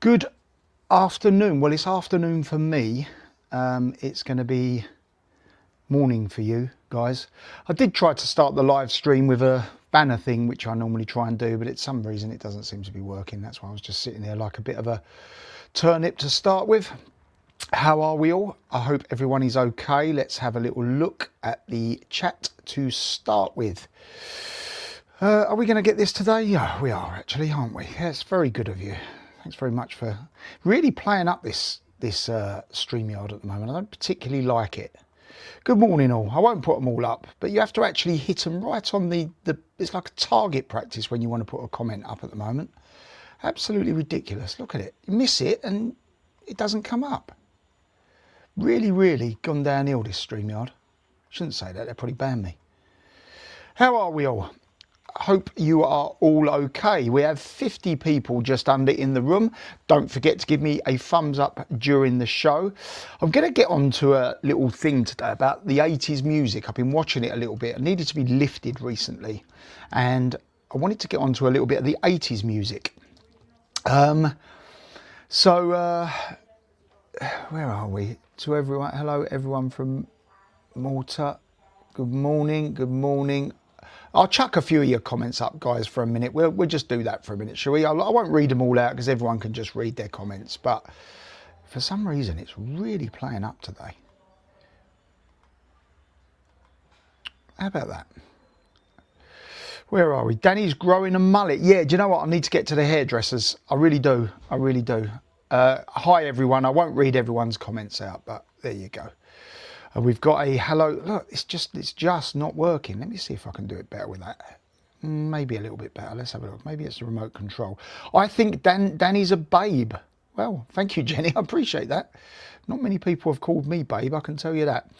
Good afternoon. Well, it's afternoon for me. It's going to be morning for you guys. I did try to start the live stream with a banner thing, which I normally try and do, but for some reason it doesn't seem to be working. That's why I was just sitting there like a bit of a turnip to start with. How are we all? I hope everyone is okay. Let's have a little look at the chat to start with. Are we going to get this today? Yeah, we are actually, aren't we? Yeah, it's very good of you. Thanks very much for really playing up this StreamYard at the moment. I don't particularly like it. Good morning all. I won't put them all up, but you have to actually hit them right on the it's like a target practice when you want to put a comment up at the moment. Absolutely ridiculous. Look at it. You miss it and it doesn't come up. Really gone downhill, this StreamYard. Shouldn't say that, they'll probably ban me. How are we all? Hope you are all okay. We have 50 people just under in the room. Don't forget to give me a thumbs up during the show. I'm going to get on to a little thing today about the 80s music. I've been watching it a little bit. I needed to be lifted recently, and I wanted to get on to a little bit of the 80s music. Where are we? To everyone, hello everyone from Malta. Good morning. I'll chuck a few of your comments up, guys, for a minute. We'll just do that for a minute, shall we? I won't read them all out because everyone can just read their comments, but for some reason it's really playing up today. How about that? Where are we? Danny's growing a mullet. Yeah, do you know what? I need to get to the hairdressers. I really do. Hi everyone. I won't read everyone's comments out, but there you go. We've got a hello. Look, it's just not working. Let me see if I can do it better with that. Maybe a little bit better. Let's have a look. Maybe it's the remote control. I think Danny's a babe. Well, thank you, Jenny. I appreciate that. Not many people have called me babe, I can tell you that.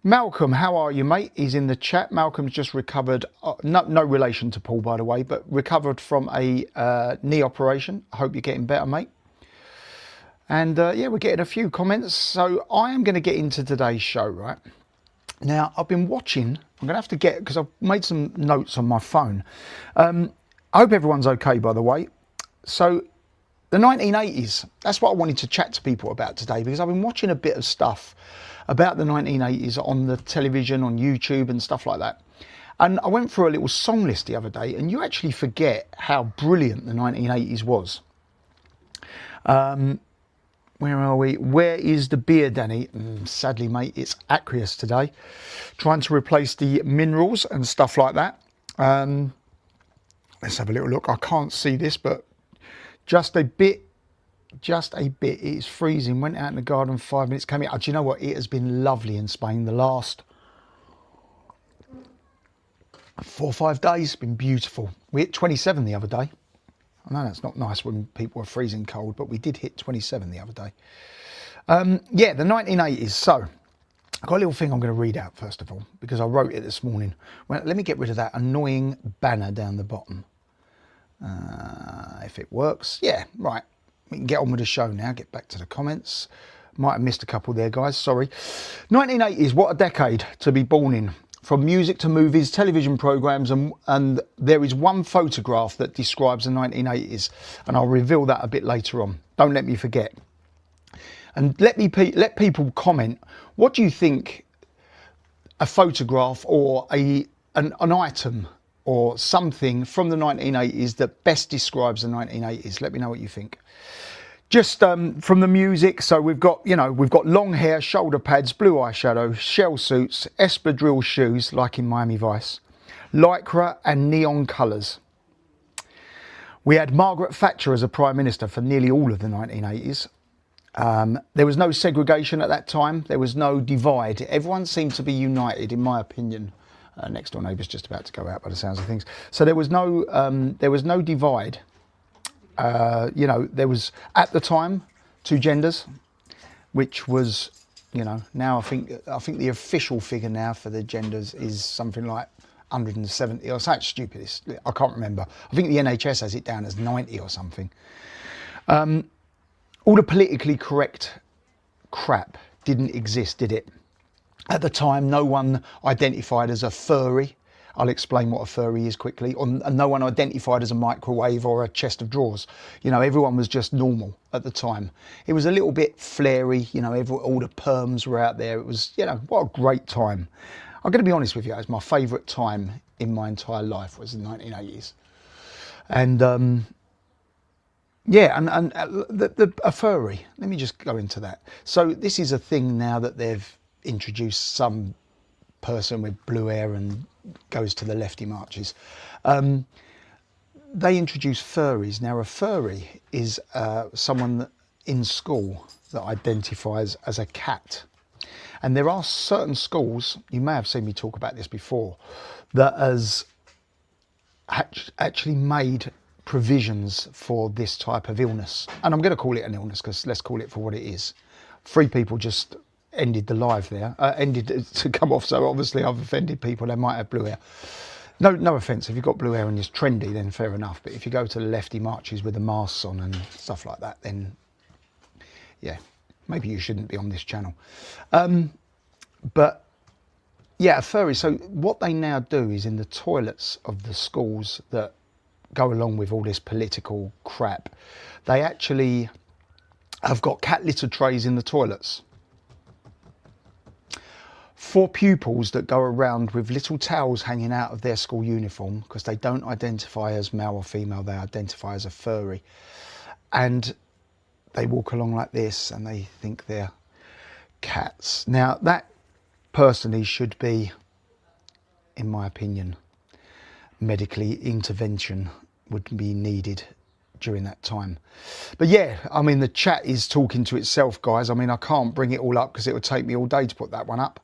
Malcolm, how are you, mate? He's in the chat. Malcolm's just recovered, no relation to Paul, by the way, but recovered from a knee operation. I hope you're getting better, mate. And yeah, we're getting a few comments. So I am going to get into today's show, right? Now, I've been watching. I'm going to have to get, because I've made some notes on my phone. I hope everyone's okay, by the way. So the 1980s, that's what I wanted to chat to people about today, because I've been watching a bit of stuff about the 1980s on the television, on YouTube and stuff like that. And I went through a little song list the other day, and you actually forget how brilliant the 1980s was. Where are we? Where is the beer, Danny? Sadly, mate, it's aqueous today. Trying to replace the minerals and stuff like that. Let's have a little look. I can't see this, but just a bit. It is freezing. Went out in the garden 5 minutes, came out. Do you know what? It has been lovely in Spain the last 4 or 5 days. It's been beautiful. We hit 27 the other day. I know that's not nice when people are freezing cold, but we did hit 27 the other day. Yeah, the 1980s. So I've got a little thing I'm going to read out first of all, because I wrote it this morning. Well, let me get rid of that annoying banner down the bottom. If it works. Yeah, right. We can get on with the show now. Get back to the comments. Might have missed a couple there, guys. Sorry. 1980s, what a decade to be born in. From music to movies, television programmes, and there is one photograph that describes the 1980s, and I'll reveal that a bit later on. Don't let me forget. And let people comment. What do you think a photograph or an item or something from the 1980s that best describes the 1980s? Let me know what you think. Just from the music, so we've got long hair, shoulder pads, blue eyeshadow, shell suits, espadrille shoes, like in Miami Vice, lycra and neon colours. We had Margaret Thatcher as a Prime Minister for nearly all of the 1980s. There was no segregation at that time. There was no divide. Everyone seemed to be united, in my opinion. Next door neighbour's just about to go out by the sounds of things. So there was no divide. There was at the time 2 genders, which was, now I think the official figure now for the genders is something like 170 or something stupid. I can't remember. I think the NHS has it down as 90 or something. All the politically correct crap didn't exist, did it? At the time, no one identified as a furry. I'll explain what a furry is quickly. And no one identified as a microwave or a chest of drawers. You know, everyone was just normal at the time. It was a little bit flary, you know, all the perms were out there. It was, you know, what a great time. I'm going to be honest with you, it was my favourite time in my entire life was the 1980s. And yeah, and a furry, let me just go into that. So this is a thing now that they've introduced, some person with blue hair and goes to the lefty marches. They introduce furries. Now a furry is someone in school that identifies as a cat. And there are certain schools, you may have seen me talk about this before, that has actually made provisions for this type of illness. And I'm going to call it an illness because let's call it for what it is. 3 people just ended the live there, ended to come off, so obviously I've offended people. They might have blue hair. No offence, if you've got blue hair and it's trendy, then fair enough. But if you go to the lefty marches with the masks on and stuff like that, then yeah, maybe you shouldn't be on this channel. But yeah, a furry. So what they now do is in the toilets of the schools that go along with all this political crap, they actually have got cat litter trays in the toilets for pupils that go around with little towels hanging out of their school uniform because they don't identify as male or female, they identify as a furry. And they walk along like this and they think they're cats. Now that personally should be, in my opinion, medically intervention would be needed during that time. But yeah, I mean, the chat is talking to itself, guys. I mean, I can't bring it all up because it would take me all day to put that one up.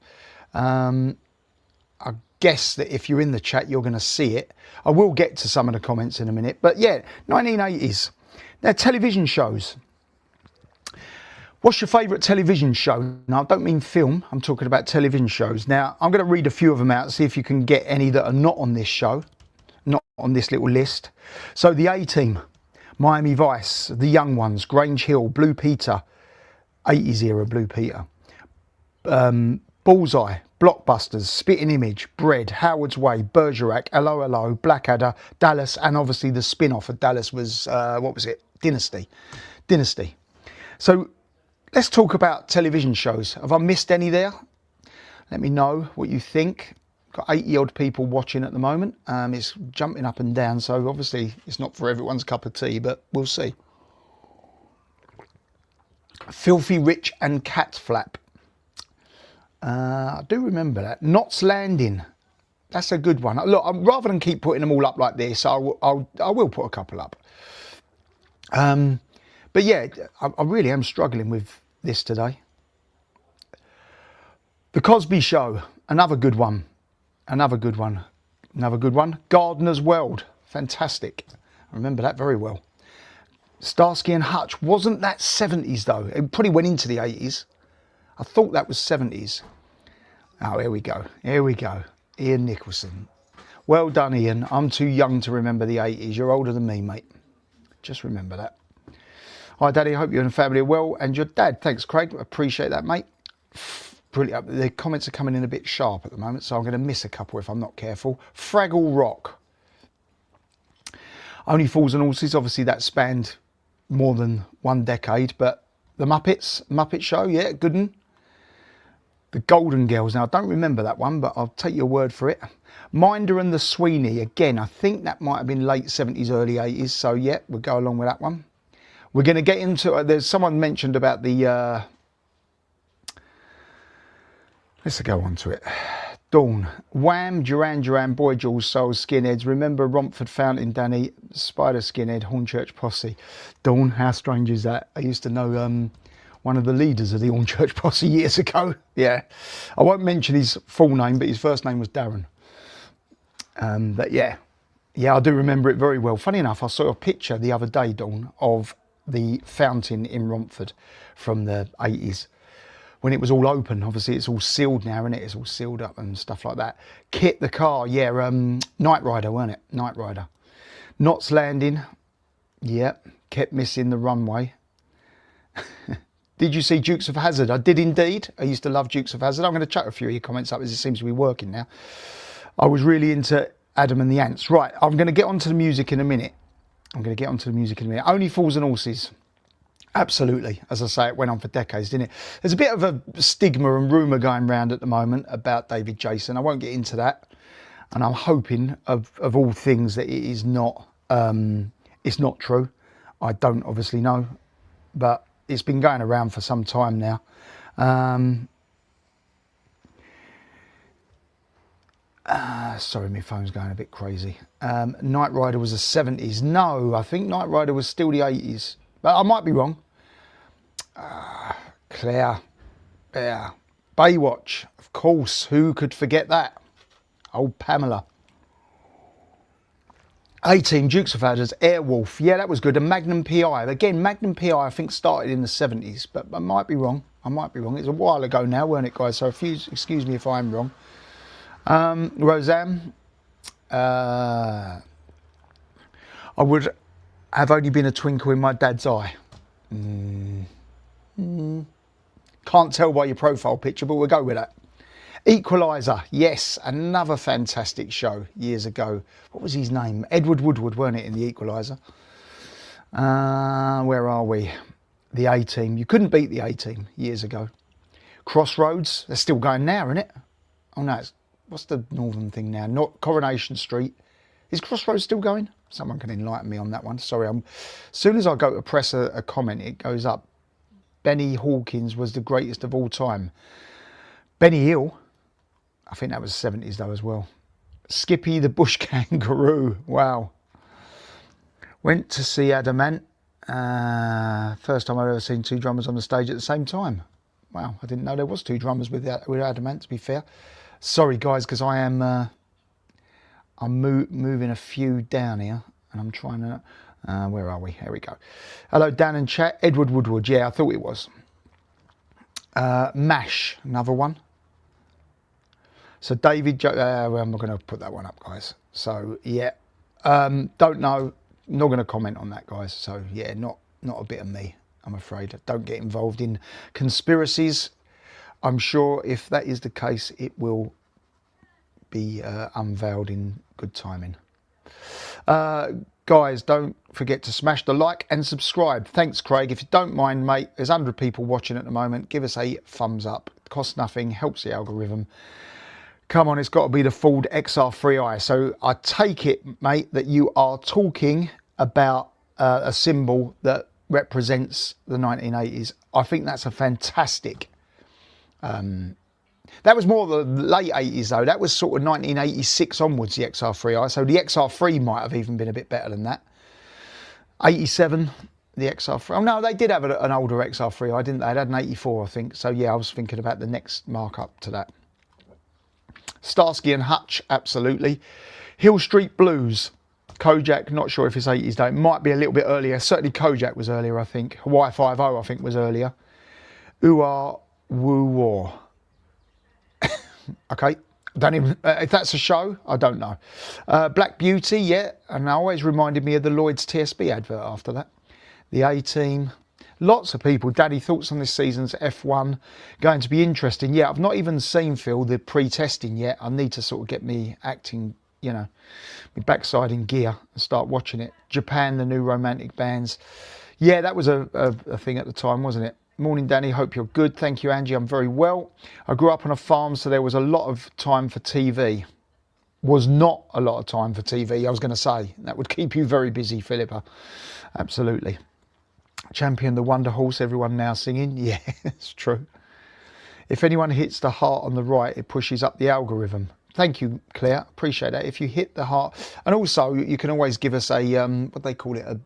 I guess that if you're in the chat, you're going to see it. I will get to some of the comments in a minute. But yeah, 1980s. Now, television shows. What's your favourite television show? Now, I don't mean film. I'm talking about television shows. Now, I'm going to read a few of them out, see if you can get any that are not on this show, not on this little list. So, The A-Team, Miami Vice, The Young Ones, Grange Hill, Blue Peter, 80s era Blue Peter, Bullseye, Blockbusters, Spitting Image, Bread, Howard's Way, Bergerac, Hello Hello, Blackadder, Dallas, and obviously the spin-off of Dallas was, what was it? Dynasty. So let's talk about television shows. Have I missed any there? Let me know what you think. Got 80 odd people watching at the moment. It's jumping up and down, so obviously it's not for everyone's cup of tea, but we'll see. Filthy Rich and Cat Flap. I do remember that. Knots Landing. That's a good one. Look, rather than keep putting them all up like this, I will put a couple up. But yeah, I really am struggling with this today. The Cosby Show. Another good one. Gardener's World. Fantastic. I remember that very well. Starsky and Hutch. Wasn't that 70s though? It probably went into the 80s. I thought that was 70s. Oh, here we go. Ian Nicholson. Well done, Ian. I'm too young to remember the 80s. You're older than me, mate. Just remember that. Hi, Daddy. I hope you and the family are well. And your dad. Thanks, Craig. Appreciate that, mate. Brilliant. The comments are coming in a bit sharp at the moment, so I'm going to miss a couple if I'm not careful. Fraggle Rock. Only Fools and Horses. Obviously, that spanned more than 1 decade, but the Muppet Show, yeah, good one. The Golden Girls. Now, I don't remember that one, but I'll take your word for it. Minder and the Sweeney. Again, I think that might have been late 70s, early 80s. So, yeah, we'll go along with that one. We're going to get into... there's someone mentioned about the... let's go on to it. Dawn. Wham, Duran, Boy Jules, Soul, Skinheads. Remember Romford Fountain, Danny, Spider Skinhead, Hornchurch Posse. Dawn, how strange is that? I used to know one of the leaders of the Hornchurch Posse years ago. Yeah. I won't mention his full name, but his first name was Darren. But yeah. Yeah, I do remember it very well. Funny enough, I saw a picture the other day, Dawn, of the fountain in Romford from the 80s. When it was all open. Obviously it's all sealed now, isn't it? It's all sealed up and stuff like that. Kit the car, yeah, Knight Rider, weren't it? Knight Rider. Knots Landing, yeah, kept missing the runway. Did you see Dukes of Hazzard? I did indeed. I used to love Dukes of Hazzard. I'm going to chuck a few of your comments up as it seems to be working now. I was really into Adam and the Ants. Right, I'm going to get onto the music in a minute. Only Fools and Horses. Absolutely. As I say, it went on for decades, didn't it? There's a bit of a stigma and rumour going around at the moment about David Jason. I won't get into that. And I'm hoping, of all things, that it is not, it's not true. I don't obviously know, but it's been going around for some time now. Sorry, my phone's going a bit crazy. Knight Rider was the 70s. No, I think Knight Rider was still the 80s. But I might be wrong. Claire. Yeah. Baywatch. Of course. Who could forget that? Old Pamela. 18, Dukes of Hazzard, Airwolf. Yeah, that was good. And Magnum PI. Again, Magnum PI, I think, started in the 70s. But I might be wrong. It's a while ago now, weren't it, guys? So excuse me if I'm wrong. Roseanne. I would have only been a twinkle in my dad's eye. Can't tell by your profile picture, but we'll go with that. Equalizer, yes, another fantastic show years ago. What was his name? Edward Woodward, weren't it, in the Equalizer? Where are we? The A-Team. You couldn't beat the A-Team years ago. Crossroads, they're still going now, isn't it? Oh no, what's the northern thing now? Not Coronation Street. Is Crossroads still going? Someone can enlighten me on that one. Sorry, as soon as I go to press a comment, it goes up. Benny Hawkins was the greatest of all time. Benny Hill, I think that was the 70s though as well. Skippy the Bush Kangaroo, wow. Went to see Adam Ant. First time I've ever seen two drummers on the stage at the same time. Wow, I didn't know there was two drummers with Adam Ant, to be fair. Sorry guys, because I am I'm moving a few down here and I'm trying to, where are we? Here we go. Hello Dan and chat. Edward Woodward, yeah, I thought it was. MASH, another one. So David, well, I'm not going to put that one up, guys. So yeah, don't know, not going to comment on that, guys. So yeah, not a bit of me, I'm afraid. Don't get involved in conspiracies. I'm sure if that is the case, it will be unveiled in good timing. Guys, don't forget to smash the like and subscribe. Thanks, Craig. If you don't mind, mate, there's 100 people watching at the moment. Give us a thumbs up. It costs nothing, helps the algorithm. Come on, it's got to be the Ford XR3i. So I take it, mate, that you are talking about a symbol that represents the 1980s. I think that's a fantastic. That was more the late 80s though. That was sort of 1986 onwards, the XR3i. So the XR3 might have even been a bit better than that. 87, the XR3. Oh no, they did have an older XR3i, didn't they? They had an 84, I think. So yeah, I was thinking about the next markup to that. Starsky and Hutch, absolutely. Hill Street Blues. Kojak, not sure if it's 80s though. It might be a little bit earlier. Certainly Kojak was earlier, I think. Hawaii Five-0, I think, was earlier. Ooh-ah, woo-war. Okay, don't even, if that's a show, I don't know. Black Beauty, yeah, and always reminded me of the Lloyd's TSB advert after that. The A-Team. Lots of people. Daddy, thoughts on this season's F1? Going to be interesting. Yeah, I've not even seen, Phil, the pre-testing yet. I need to sort of get me acting, you know, my backside in gear and start watching it. Japan, the new romantic bands. Yeah, that was a thing at the time, wasn't it? Morning, Danny. Hope you're good. Thank you, Angie. I'm very well. I grew up on a farm, so there was a lot of time for TV. Was not a lot of time for TV, I was going to say. That would keep you very busy, Philippa. Absolutely. Champion the Wonder Horse, everyone now singing. Yeah, it's true. If anyone hits the heart on the right, it pushes up the algorithm. Thank you, Claire. Appreciate that. If you hit the heart, and also you can always give us a what they call it,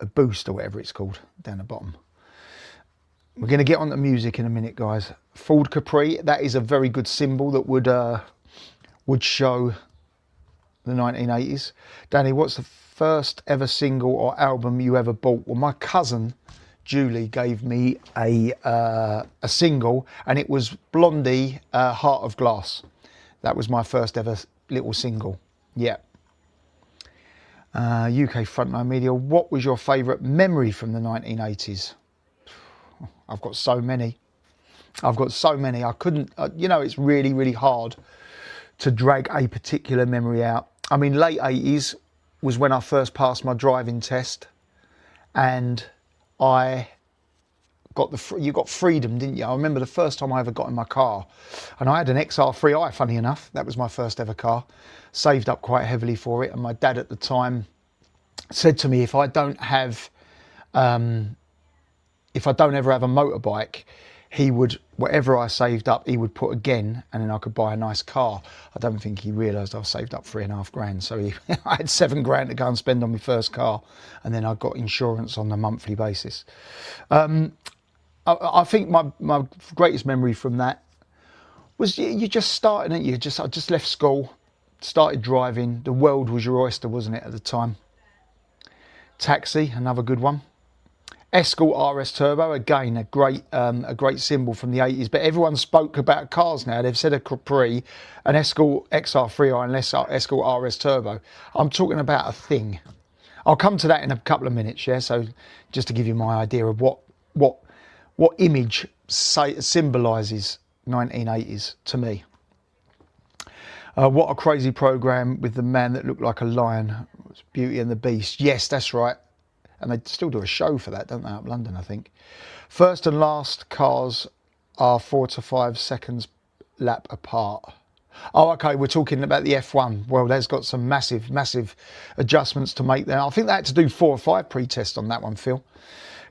a boost or whatever it's called down the bottom. We're going to get on the music in a minute, guys. Ford Capri, that is a very good symbol that would show the 1980s. Danny, what's the first ever single or album you ever bought? Well, my cousin Julie gave me a single, and it was Blondie, Heart of Glass. That was my first ever little single. Yeah. UK Frontline Media, what was your favourite memory from the 1980s? I've got so many. I've got so many. I couldn't, you know, it's really, really hard to drag a particular memory out. I mean, late 80s was when I first passed my driving test, and I got you got freedom, didn't you? I remember the first time I ever got in my car, and I had an XR3i, funny enough. That was my first ever car. Saved up quite heavily for it, and my dad at the time said to me, if I don't ever have a motorbike, he would, whatever I saved up, he would put again, and then I could buy a nice car. I don't think he realised I saved up £3.5 grand. So I had £7 grand to go and spend on my first car, and then I got insurance on a monthly basis. I think my greatest memory from that was you just started, didn't you? I just left school, started driving. The world was your oyster, wasn't it, at the time? Taxi, another good one. Escort RS Turbo, again a great symbol from the 80s. But everyone spoke about cars now. They've said a Capri, an Escort XR3i, and Escort RS Turbo. I'm talking about a thing. I'll come to that in a couple of minutes, yeah. So just to give you my idea of what image symbolises 1980s to me. What a crazy programme with the man that looked like a lion. It was Beauty and the Beast. Yes, that's right. And they still do a show for that, don't they, up London, I think. First and last cars are 4 to 5 seconds lap apart. Oh, okay, we're talking about the F1. Well, there's got some massive adjustments to make there. I think they had to do 4 or 5 pre-tests on that one, Phil.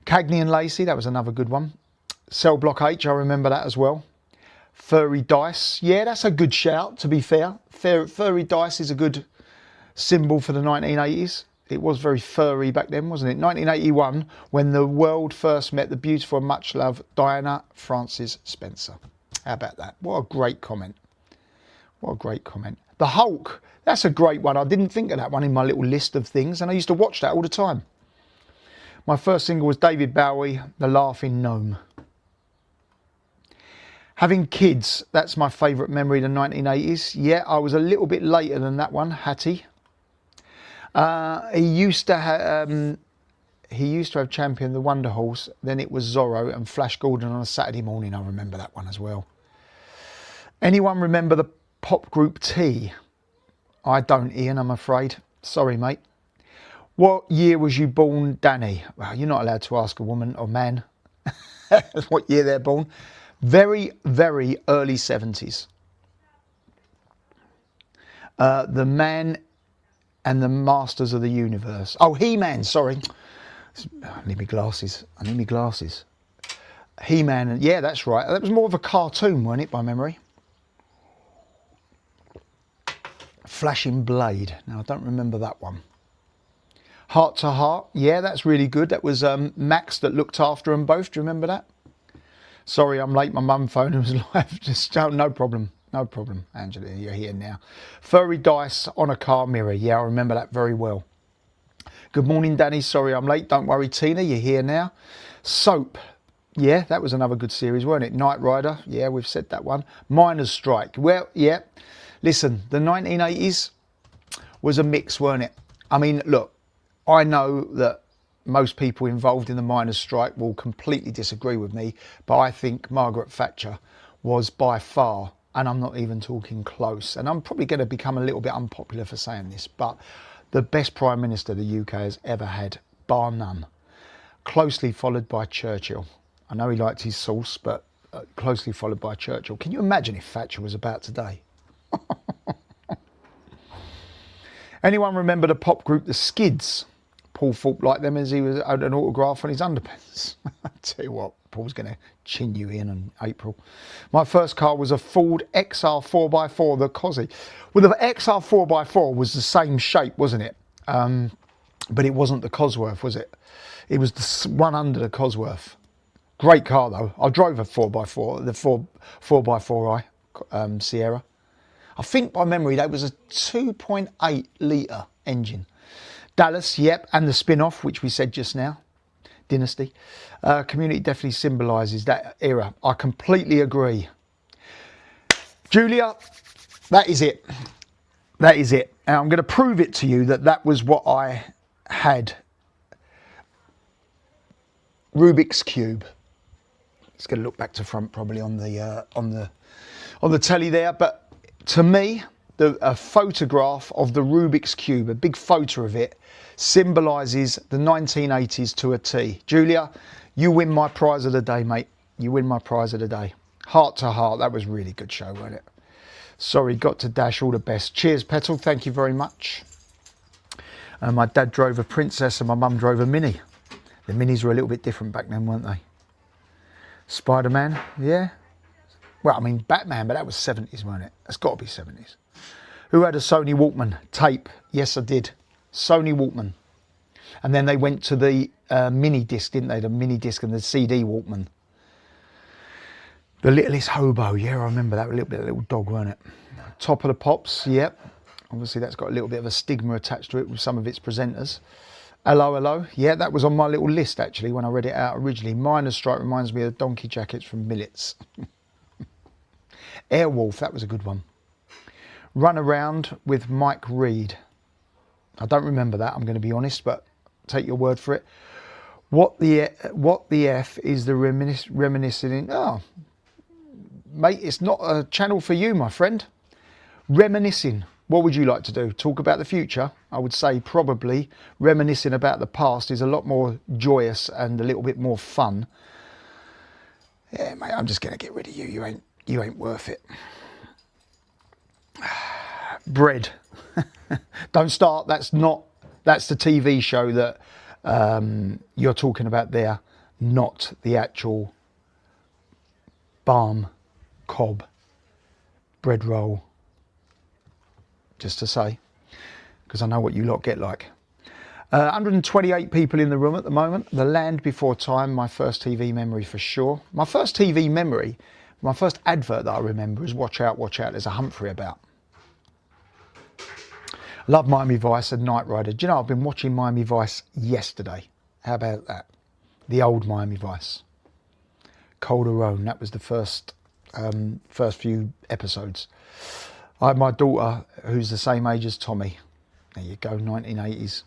Cagney and Lacey, that was another good one. Cell Block H, I remember that as well. Furry Dice, yeah, that's a good shout, to be fair. Furry Dice is a good symbol for the 1980s. It was very furry back then, wasn't it? 1981, when the world first met the beautiful and much loved Diana Frances Spencer. How about that? What a great comment. What a great comment. The Hulk, that's a great one. I didn't think of that one in my little list of things, and I used to watch that all the time. My first single was David Bowie, The Laughing Gnome. Having kids, that's my favourite memory of the 1980s. Yeah, I was a little bit later than that one, Hattie. He used to have Champion the Wonder Horse, then it was Zorro and Flash Gordon on a Saturday morning. I remember that one as well. Anyone remember the pop group T? I don't, Ian, I'm afraid. Sorry, mate. What year was you born, Danny? Well, you're not allowed to ask a woman or man what year they're born. Very, very early 70s. The Man and the Masters of the Universe. Oh, He-Man, sorry. I need my glasses. He-Man, and yeah, that's right. That was more of a cartoon, wasn't it, by memory? Flashing Blade. Now, I don't remember that one. Heart to Heart. Yeah, that's really good. That was Max that looked after them both. Do you remember that? Sorry, I'm late. My mum phone was live. Just no problem. No problem, Angela, you're here now. Furry Dice on a car mirror. Yeah, I remember that very well. Good morning, Danny. Sorry I'm late. Don't worry, Tina, you're here now. Soap. Yeah, that was another good series, weren't it? Knight Rider. Yeah, we've said that one. Miners' Strike. Well, yeah. Listen, the 1980s was a mix, weren't it? I mean, look, I know that most people involved in the Miners' Strike will completely disagree with me, but I think Margaret Thatcher was by far, and I'm not even talking close, and I'm probably going to become a little bit unpopular for saying this, but the best Prime Minister the UK has ever had, bar none. Closely followed by Churchill. I know he liked his sauce, but closely followed by Churchill. Can you imagine if Thatcher was about today? Anyone remember the pop group The Skids? Paul Thorpe liked them as he was had an autograph on his underpants. I tell you what, Paul's going to chin you in April. My first car was a Ford XR 4x4, the Cosy. Well, the XR 4x4 was the same shape, wasn't it? But it wasn't the Cosworth, was it? It was the one under the Cosworth. Great car though. I drove a 4x4, the 4x4i Sierra. I think by memory that was a 2.8 litre engine. Dallas, yep, and the spin-off, which we said just now, Dynasty. Community definitely symbolises that era. I completely agree. Julia, that is it. That is it. And I'm going to prove it to you that that was what I had. Rubik's Cube. It's going to look back to front probably on the telly there. But to me, a photograph of the Rubik's Cube, a big photo of it, symbolises the 1980s to a T. Julia, you win my prize of the day, mate. You win my prize of the day. Heart to heart, that was a really good show, wasn't it? Sorry, got to dash, all the best. Cheers, Petal, thank you very much. My dad drove a Princess and my mum drove a Mini. The Minis were a little bit different back then, weren't they? Spider-Man, yeah. Well, I mean, Batman, but that was 70s, wasn't it? That's got to be 70s. Who had a Sony Walkman? Tape. Yes, I did. Sony Walkman. And then they went to the mini disc, didn't they? The mini disc and the CD Walkman. The Littlest Hobo. Yeah, I remember that. A little bit of a little dog, weren't it? Top of the Pops. Yep. Obviously, that's got a little bit of a stigma attached to it with some of its presenters. Hello, hello. Yeah, that was on my little list, actually, when I read it out originally. Miners' Strike reminds me of donkey jackets from Millets. Airwolf, that was a good one. Run Around with Mike Reed. I don't remember that, I'm going to be honest, but take your word for it. What the F is the reminiscing? Oh, mate, it's not a channel for you, my friend. Reminiscing. What would you like to do? Talk about the future? I would say probably reminiscing about the past is a lot more joyous and a little bit more fun. Yeah, mate, I'm just going to get rid of you. You ain't worth it. Bread. Don't start. That's the TV show that you're talking about there, not the actual balm, cob, bread roll. Just to say, because I know what you lot get like. 128 people in the room at the moment. The Land Before Time, my first TV memory for sure. My first TV memory, my first advert that I remember is Watch Out, Watch Out, there's a Humphrey about. Love Miami Vice and Knight Rider. Do you know, I've been watching Miami Vice yesterday. How about that? The old Miami Vice. Calderone, that was the first few episodes. I had my daughter, who's the same age as Tommy. There you go, 1980s.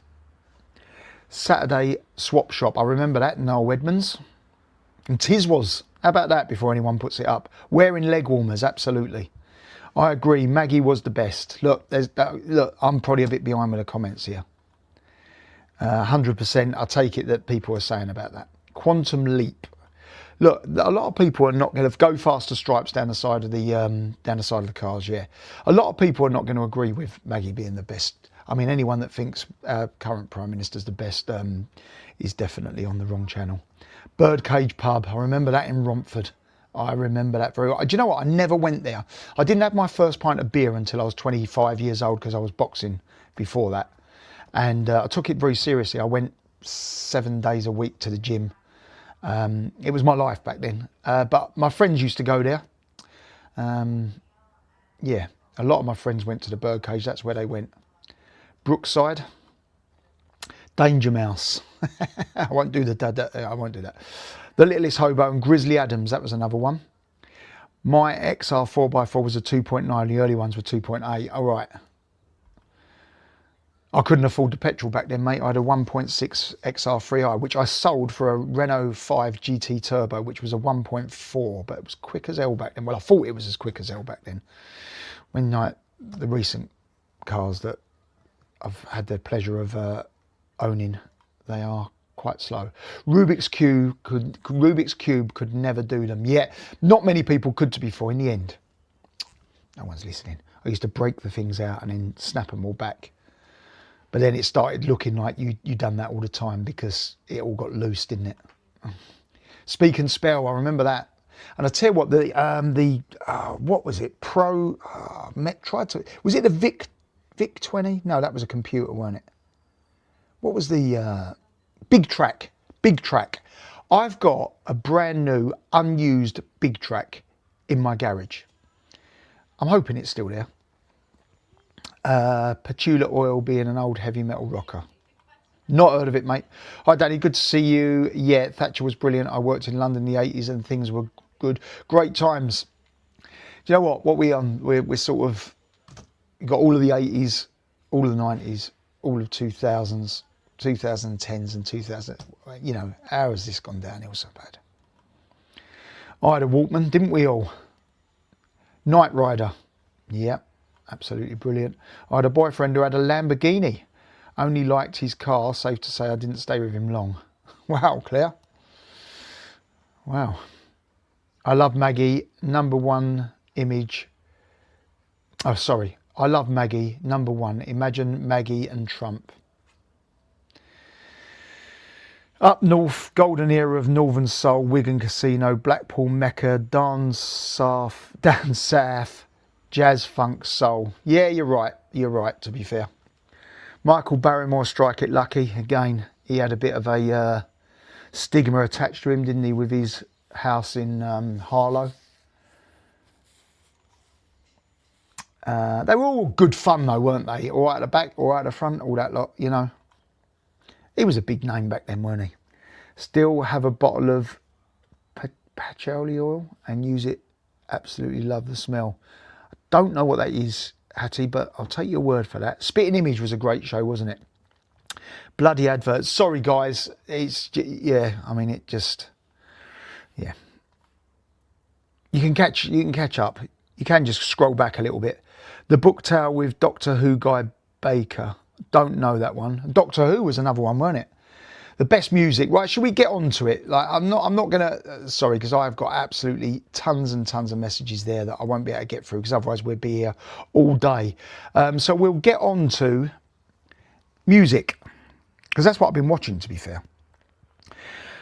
Saturday Swap Shop. I remember that, Noel Edmonds. And Tiswas. How about that before anyone puts it up? Wearing leg warmers, absolutely. I agree, Maggie was the best. Look, I'm probably a bit behind with the comments here. 100%, I take it that people are saying about that. Quantum Leap. Look, a lot of people are not going to go faster stripes down the side of the cars. Yeah, a lot of people are not going to agree with Maggie being the best. I mean, anyone that thinks our current Prime Minister's the best is definitely on the wrong channel. Birdcage Pub. I remember that in Romford. I remember that very well. Do you know what? I never went there. I didn't have my first pint of beer until I was 25 years old because I was boxing before that, and I took it very seriously. I went 7 days a week to the gym. It was my life back then, but my friends used to go there. Yeah, a lot of my friends went to the Birdcage. That's where they went. Brookside, Danger Mouse. I won't do I won't do that. The Littlest Hobo and Grizzly Adams. That was another one. My XR 4x4 was a 2.9. The early ones were 2.8. All right. I couldn't afford the petrol back then, mate. I had a 1.6 XR3i, which I sold for a Renault 5 GT Turbo, which was a 1.4, but it was quick as hell back then. Well, I thought it was as quick as hell back then. When the recent cars that I've had the pleasure of owning, they are quite slow. Rubik's Cube could never do them. Yeah, not many people could, to be fair, in the end. No one's listening. I used to break the things out and then snap them all back. But then it started looking like you done that all the time because it all got loose, didn't it? Speak and Spell, I remember that. And I tell you what, what was it? Was it the Vic 20? No, that was a computer, wasn't it? What was the Big Track? Big Track. I've got a brand new unused Big Track in my garage. I'm hoping it's still there. Patchouli Oil being an old heavy metal rocker. Not heard of it, mate. Hi, Daddy. Good to see you. Yeah, Thatcher was brilliant. I worked in London in the 80s and things were good. Great times. Do you know what? We're sort of got all of the 80s, all of the 90s, all of 2000s, 2010s and 2000. You know, how has this gone downhill so bad? I had a Walkman, didn't we all? Knight Rider. Yeah, absolutely brilliant. I had a boyfriend who had a Lamborghini. Only liked his car. Safe to say I didn't stay with him long. Wow, Claire. Wow. I love Maggie. Number one image. Oh, sorry. I love Maggie. Number one. Imagine Maggie and Trump. Up north, golden era of Northern Soul, Wigan Casino, Blackpool Mecca, dance south, jazz funk soul. Yeah, you're right. You're right, to be fair. Michael Barrymore, Strike It Lucky. Again, he had a bit of a stigma attached to him, didn't he, with his house in Harlow. They were all good fun though, weren't they? All right at the back, all right at the front, all that lot, you know. He was a big name back then, weren't he? Still have a bottle of patchouli oil and use it. Absolutely love the smell. I don't know what that is, Hattie, but I'll take your word for that. Spitting Image was a great show, wasn't it? Bloody adverts. Sorry, guys. It's, yeah, I mean, it just, yeah. You can catch up. You can just scroll back a little bit. The Book Tale with Doctor Who Guy Baker. Don't know that one. Doctor Who was another one, weren't it? The best music. Right, should we get on to it? Like, I'm not gonna, sorry, because I've got absolutely tons and tons of messages there that I won't be able to get through, because otherwise we'll be here all day. So we'll get on to music, because that's what I've been watching, to be fair.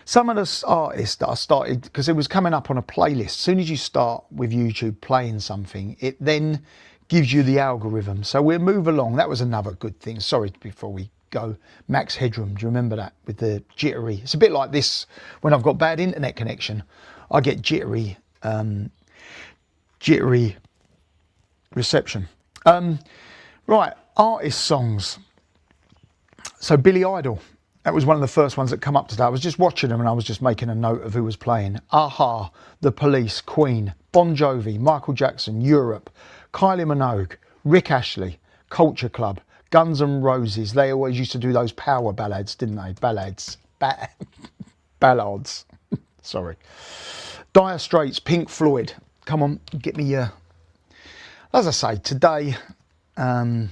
Some of the artists that I started, because it was coming up on a playlist, as soon as you start with YouTube playing something, it then gives you the algorithm. So we'll move along. That was another good thing. Sorry, before we go, Max Headroom, do you remember that, with the jittery? It's a bit like this when I've got bad internet connection. I get jittery reception. Right, artist songs. So Billy Idol. That was one of the first ones that come up today. I was just watching them and I was just making a note of who was playing. Aha, The Police, Queen, Bon Jovi, Michael Jackson, Europe, Kylie Minogue, Rick Astley, Culture Club, Guns N' Roses. They always used to do those power ballads, didn't they? Ballads. Sorry. Dire Straits, Pink Floyd. Come on, get me your... As I say, today... oh,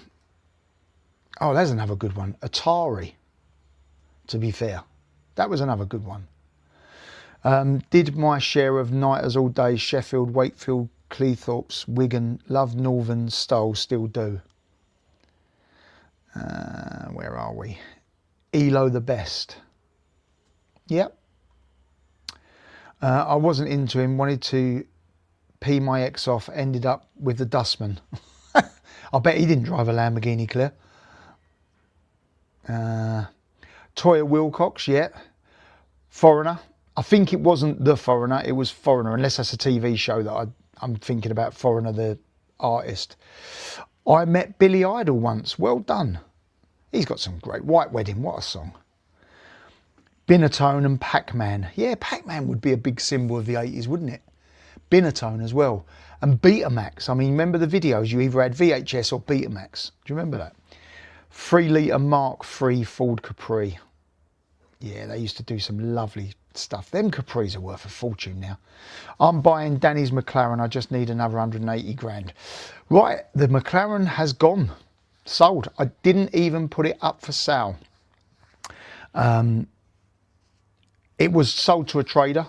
there's another good one. Atari. To be fair, that was another good one. Did my share of Nighters all day, Sheffield, Wakefield, Cleethorpes, Wigan, love Northern Stole, still do. Where are we? ELO the best. Yep. I wasn't into him, wanted to pee my ex off, ended up with the dustman. I bet he didn't drive a Lamborghini, Claire. Toya Wilcox, yeah. Foreigner. I think it wasn't The Foreigner, it was Foreigner, unless that's a TV show that I'm thinking about, Foreigner, the artist. I met Billy Idol once. Well done. He's got some great... White Wedding, what a song. Binatone and Pac-Man. Yeah, Pac-Man would be a big symbol of the 80s, wouldn't it? Binatone as well. And Betamax. I mean, remember the videos? You either had VHS or Betamax. Do you remember that? 3 litre Mark III Ford Capri. Yeah, they used to do some lovely stuff. Them Capris are worth a fortune now. I'm buying Danny's McLaren. I just need another 180 grand. Right, the McLaren has gone. Sold. I didn't even put it up for sale. It was sold to a trader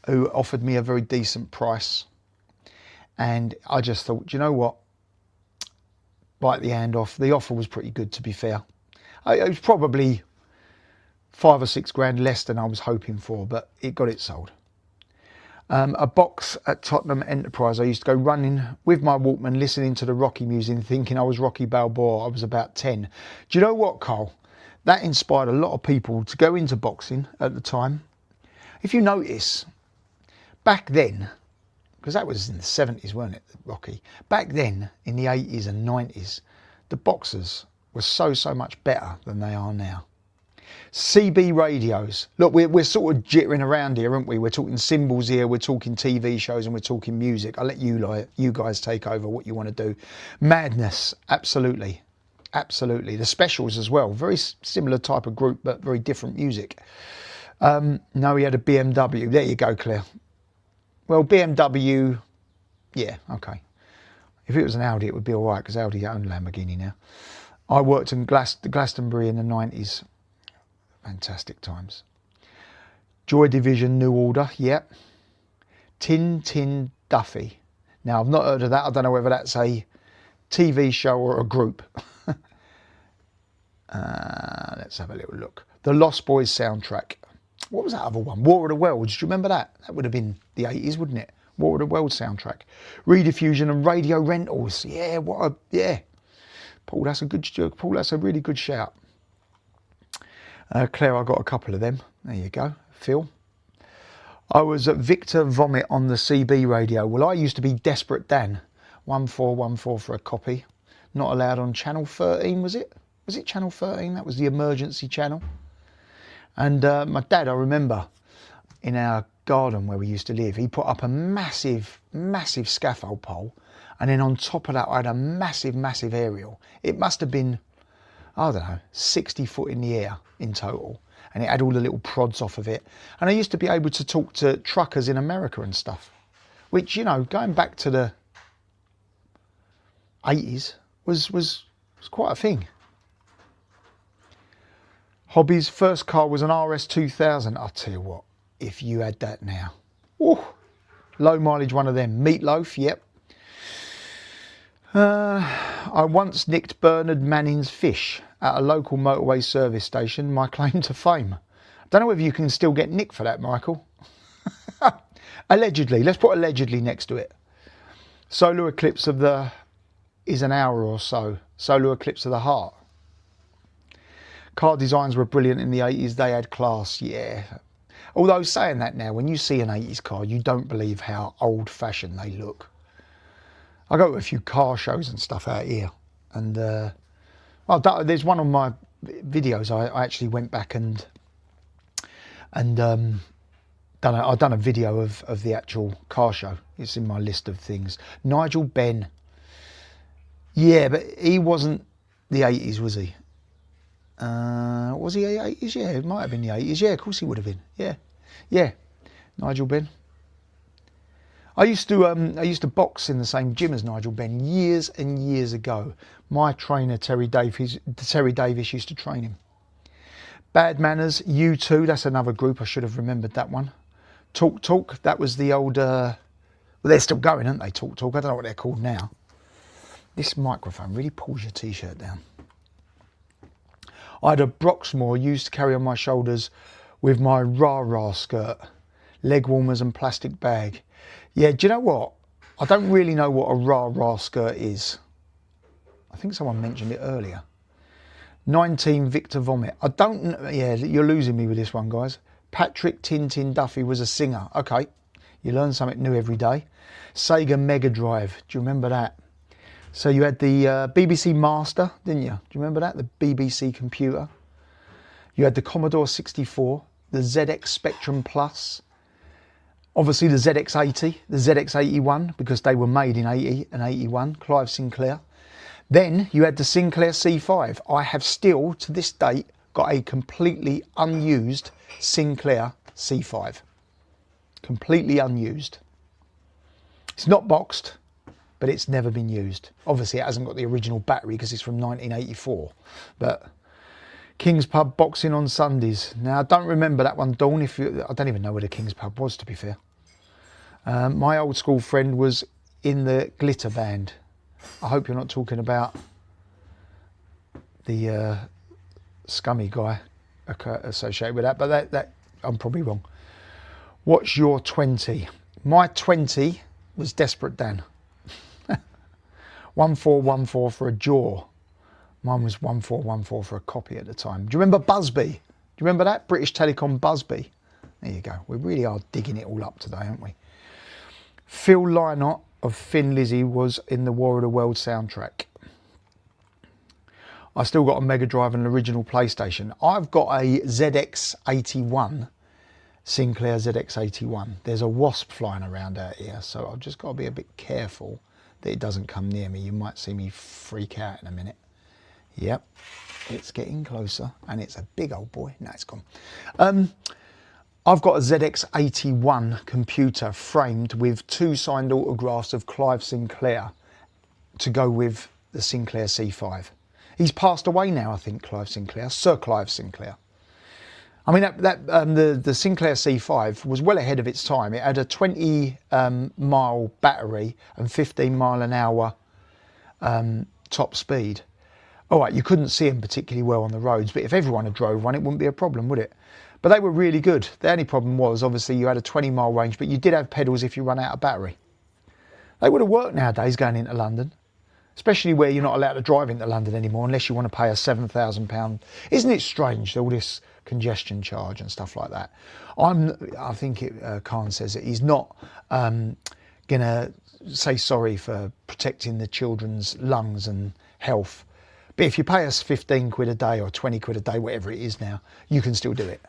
who offered me a very decent price. And I just thought, do you know what? Bite the hand off. The offer was pretty good, to be fair. It was probably 5 or 6 grand less than I was hoping for, but it got it sold. A box at Tottenham Enterprise. I used to go running with my Walkman, listening to the Rocky music, thinking I was Rocky Balboa. I was about 10. Do you know what, Carl? That inspired a lot of people to go into boxing at the time. If you notice, back then, because that was in the 70s, weren't it, Rocky? Back then, in the 80s and 90s, the boxers were so much better than they are now. CB radios. Look, we're sort of jittering around here, aren't we? We're talking symbols here, we're talking TV shows, and we're talking music. I'll let you guys take over what you want to do. Madness, absolutely. Absolutely. The Specials as well. Very similar type of group, but very different music. No, he had a BMW. There you go, Claire. Well, BMW, yeah, okay. If it was an Audi, it would be all right because Audi own Lamborghini now. I worked in Glastonbury in the 90s. Fantastic times. Joy Division, New Order, yep. Tin Tin Duffy. Now, I've not heard of that. I don't know whether that's a TV show or a group. Let's have a little look. The Lost Boys soundtrack. What was that other one? War of the Worlds. Do you remember that? That would have been the 80s, wouldn't it? War of the Worlds soundtrack. Rediffusion and Radio Rentals. Yeah, yeah. Paul, that's a really good shout. Claire, I got a couple of them. There you go. Phil. I was at Victor Vomit on the CB radio. Well, I used to be Desperate Dan. 1414 for a copy. Not allowed on channel 13, was it? Was it channel 13? That was the emergency channel. And my dad, I remember, in our garden where we used to live, he put up a massive, massive scaffold pole. And then on top of that, I had a massive, massive aerial. It must have been, I don't know, 60 foot in the air in total. And it had all the little prods off of it. And I used to be able to talk to truckers in America and stuff. Which, you know, going back to the 80s was quite a thing. Hobbies, first car was an RS 2000. I'll tell you what, if you had that now. Ooh, low mileage one of them. Meatloaf, yep. I once nicked Bernard Manning's fish at a local motorway service station, my claim to fame. I don't know whether you can still get nicked for that, Michael. Allegedly, let's put allegedly next to it. Solar eclipse of the is an hour or so. Solar eclipse of the heart. Car designs were brilliant in the 80s. They had class, yeah. Although saying that now, when you see an 80s car, you don't believe how old-fashioned they look. I go to a few car shows and stuff out here. And there's one on my videos. I actually went back and done a video of the actual car show. It's in my list of things. Nigel Benn. Yeah, but he wasn't the 80s, was he? Was he the 80s? Yeah, it might have been the 80s. Yeah, of course he would have been. Yeah. Nigel Benn. I used to box in the same gym as Nigel Benn years and years ago. My trainer Terry Davis used to train him. Bad Manners, U2. That's another group. I should have remembered that one. Talk. That was the old. Well, they're still going, aren't they? Talk. I don't know what they're called now. This microphone really pulls your t-shirt down. I had a Broxmore used to carry on my shoulders with my rah-rah skirt, leg warmers and plastic bag. Yeah, do you know what? I don't really know what a rah-rah skirt is. I think someone mentioned it earlier. 19 Victor Vomit. I don't know. Yeah, you're losing me with this one, guys. Patrick Tintin Duffy was a singer. Okay, you learn something new every day. Sega Mega Drive. Do you remember that? So you had the BBC Master, didn't you? Do you remember that? The BBC computer. You had the Commodore 64, the ZX Spectrum Plus, obviously the ZX80, the ZX81, because they were made in 80 and 81, Clive Sinclair. Then you had the Sinclair C5. I have still, to this date, got a completely unused Sinclair C5. Completely unused. It's not boxed, but it's never been used. Obviously, it hasn't got the original battery because it's from 1984. But King's Pub boxing on Sundays. Now, I don't remember that one, Dawn. I don't even know where the King's Pub was, to be fair. My old school friend was in the Glitter Band. I hope you're not talking about the scummy guy associated with that, but that I'm probably wrong. What's your 20? My 20 was Desperate Dan. 1414 for a jaw. Mine was 1414 for a copy at the time. Do you remember Busby? Do you remember that? British Telecom Busby. There you go. We really are digging it all up today, aren't we? Phil Lynott of Thin Lizzy was in the War of the Worlds soundtrack. I still got a Mega Drive and an original PlayStation. I've got a ZX81, Sinclair ZX81. There's a wasp flying around out here, so I've just got to be a bit careful that it doesn't come near me. You might see me freak out in a minute. Yep, it's getting closer, and it's a big old boy. No, it's gone. I've got a ZX81 computer framed with 2 signed autographs of Clive Sinclair to go with the Sinclair C5. He's passed away now, I think, Clive Sinclair, Sir Clive Sinclair. I mean, the Sinclair C5 was well ahead of its time. It had a 20 mile battery and 15 mile an hour top speed. All right, you couldn't see them particularly well on the roads, but if everyone had drove one, it wouldn't be a problem, would it? But they were really good. The only problem was, obviously, you had a 20 mile range, but you did have pedals if you run out of battery. They would have worked nowadays going into London, especially where you're not allowed to drive into London anymore unless you want to pay a £7,000. Isn't it strange, all this congestion charge and stuff like that? I think Khan says that he's not going to say sorry for protecting the children's lungs and health. But if you pay us 15 quid a day or 20 quid a day, whatever it is now, you can still do it.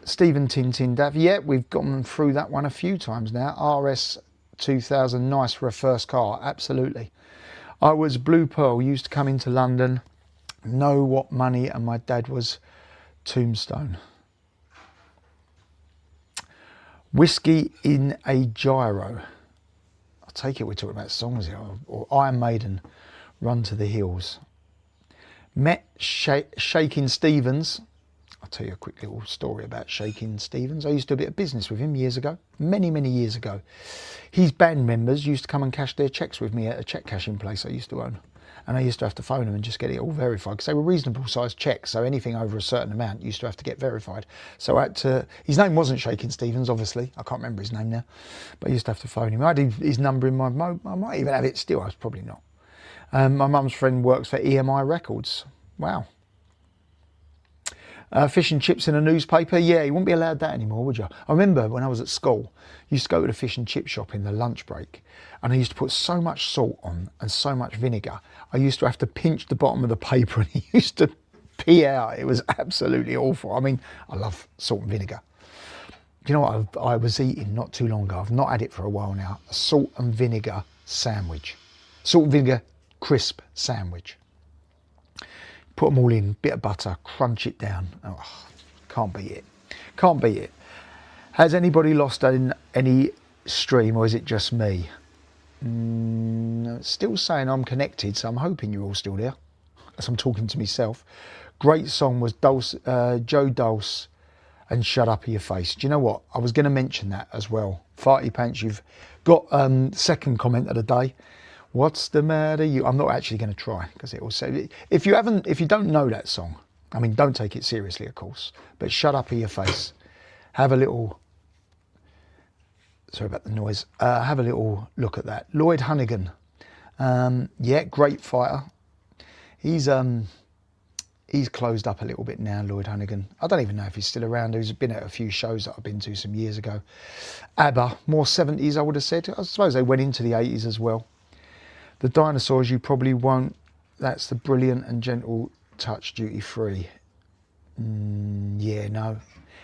Stephen Tintin Dav, yeah, we've gone through that one a few times now. RS 2000, nice for a first car, absolutely. I was Blue Pearl, used to come into London, know what money, and my dad was Tombstone. Whiskey in a Gyro. I take it we're talking about songs here, or Iron Maiden, Run to the Hills. Met Shakin' Stevens. I'll tell you a quick little story about Shakin' Stevens. I used to do a bit of business with him years ago, many years ago. His band members used to come and cash their checks with me at a check cashing place I used to own. And I used to have to phone them and just get it all verified because they were reasonable sized checks. So anything over a certain amount used to have to get verified. So I had to, his name wasn't Shakin' Stevens, obviously. I can't remember his name now, but I used to have to phone him. I had his number in my I might even have it still. I was probably not. My mum's friend works for EMI Records. Wow. Fish and chips in a newspaper. Yeah, you wouldn't be allowed that anymore, would you? I remember when I was at school, I used to go to the fish and chip shop in the lunch break, and I used to put so much salt on and so much vinegar. I used to have to pinch the bottom of the paper and it used to pee out. It was absolutely awful. I mean, I love salt and vinegar. Do you know what I was eating not too long ago? I've not had it for a while now. A salt and vinegar sandwich. Salt and vinegar crisp sandwich. Put them all in, bit of butter, crunch it down. Oh, can't beat it. Can't beat it. Has anybody lost in any stream, or is it just me? Still saying I'm connected, so I'm hoping you're all still there, as I'm talking to myself. Great song was Joe Dulce and Shut Up Your Face. Do you know what? I was going to mention that as well. Farty Pants, you've got second comment of the day. What's the matter? I'm not actually going to try because it will say if you don't know that song. I mean, don't take it seriously, of course. But Shut Up Your Face. Have a little. Sorry about the noise. Have a little look at that. Lloyd Hunnigan. Yeah, great fighter. He's closed up a little bit now, Lloyd Hunnigan. I don't even know if he's still around. He's been at a few shows that I've been to some years ago. ABBA, more 70s, I would have said. I suppose they went into the 80s as well. The Dinosaurs, you probably won't. That's the Brilliant and Gentle Touch, Duty Free. Yeah, no.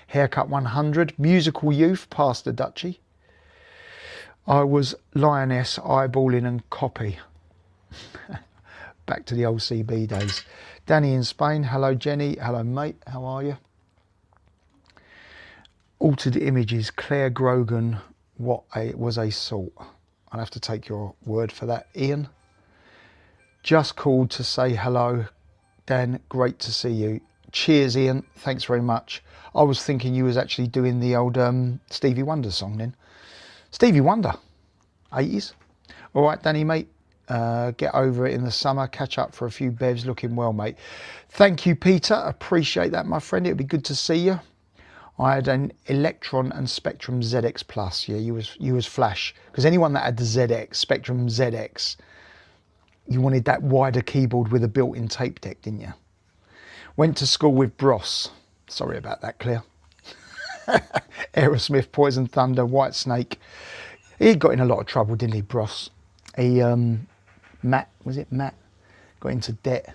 Haircut 100, Musical Youth, Pastor Dutchy. I was Lioness, Eyeballing and Copy. Back to the old CB days. Danny in Spain, hello Jenny, hello mate, how are you? Altered Images, Claire Grogan, was a salt. I'll have to take your word for that, Ian. Just called to say hello. Dan, great to see you. Cheers, Ian. Thanks very much. I was thinking you was actually doing the old Stevie Wonder song then. Stevie Wonder, 80s. All right, Danny, mate. Get over it in the summer. Catch up for a few bevs. Looking well, mate. Thank you, Peter. Appreciate that, my friend. It'd be good to see you. I had an Electron and Spectrum ZX Plus. Yeah, you was flash. Because anyone that had the ZX, Spectrum ZX, you wanted that wider keyboard with a built-in tape deck, didn't you? Went to school with Bros. Sorry about that, Claire. Aerosmith, Poison Thunder, White Snake. He got in a lot of trouble, didn't he, Bros? He, Matt, was it Matt? Got into debt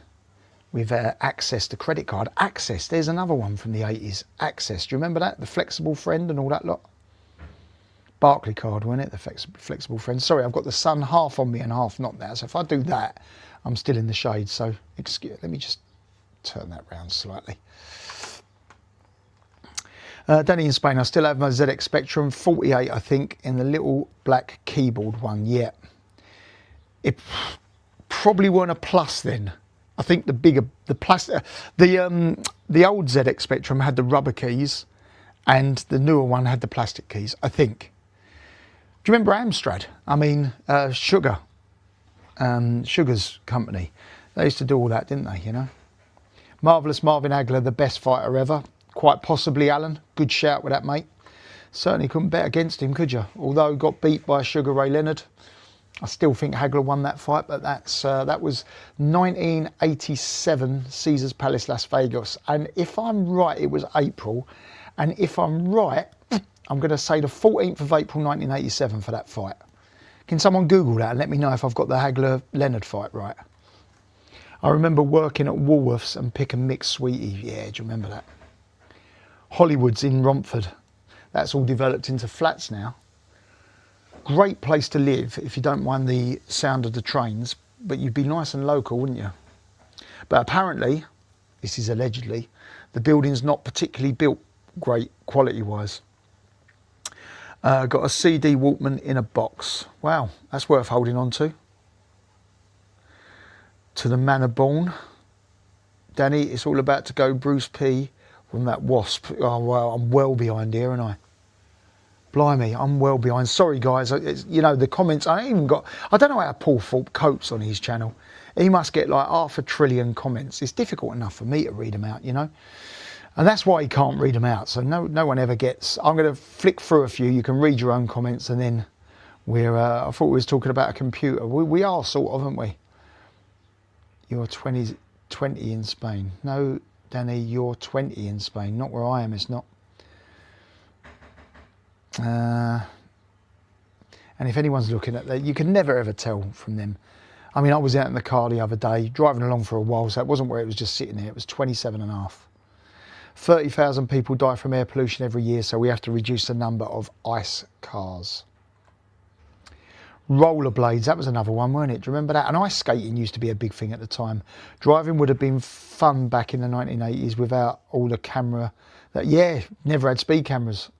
with Access, the credit card. Access, there's another one from the 80s. Access, do you remember that? The Flexible Friend and all that lot? Barclaycard, wasn't it? The Flexible Friend. Sorry, I've got the sun half on me and half not there. So if I do that, I'm still in the shade, so let me just turn that round slightly. Danny in Spain, I still have my ZX Spectrum 48, I think, in the little black keyboard one yet. It probably weren't a Plus then. I think the old ZX Spectrum had the rubber keys, and the newer one had the plastic keys, I think. Do you remember Amstrad? I mean, Sugar's company. They used to do all that, didn't they, you know? Marvellous Marvin Hagler, the best fighter ever. Quite possibly, Alan. Good shout with that, mate. Certainly couldn't bet against him, could you? Although got beat by Sugar Ray Leonard. I still think Hagler won that fight, but that was 1987, Caesars Palace, Las Vegas. And if I'm right, it was April. And if I'm right, I'm going to say the 14th of April 1987 for that fight. Can someone Google that and let me know if I've got the Hagler-Leonard fight right? I remember working at Woolworths and pick and mix sweetie. Yeah, do you remember that? Hollywood's in Romford. That's all developed into flats now. Great place to live if you don't mind the sound of the trains, but you'd be nice and local, wouldn't you? But apparently, this is allegedly, the building's not particularly built great quality-wise. Got a CD Walkman in a box. Wow, that's worth holding on to. To the Manor Born. Danny, it's all about to go Bruce P from that Wasp. Oh, well, I'm well behind here, aren't I? Blimey, I'm well behind. Sorry, guys. You know, the comments, I don't know how Paul Thorpe copes on his channel. He must get like 500 billion comments. It's difficult enough for me to read them out, you know. And that's why he can't read them out. So no one ever gets... I'm going to flick through a few. You can read your own comments, and then I thought we was talking about a computer. We are sort of, aren't we? You're 20 in Spain. No, Danny, you're 20 in Spain. Not where I am, it's not. And if anyone's looking at that, you can never ever tell from them. I mean, I was out in the car the other day, driving along for a while, so it wasn't where it was just sitting there. It was 27.5. 30,000 people die from air pollution every year, so we have to reduce the number of ICE cars. Rollerblades, that was another one, weren't it? Do you remember that? And ice skating used to be a big thing at the time. Driving would have been fun back in the 1980s without all the camera. Yeah, never had speed cameras.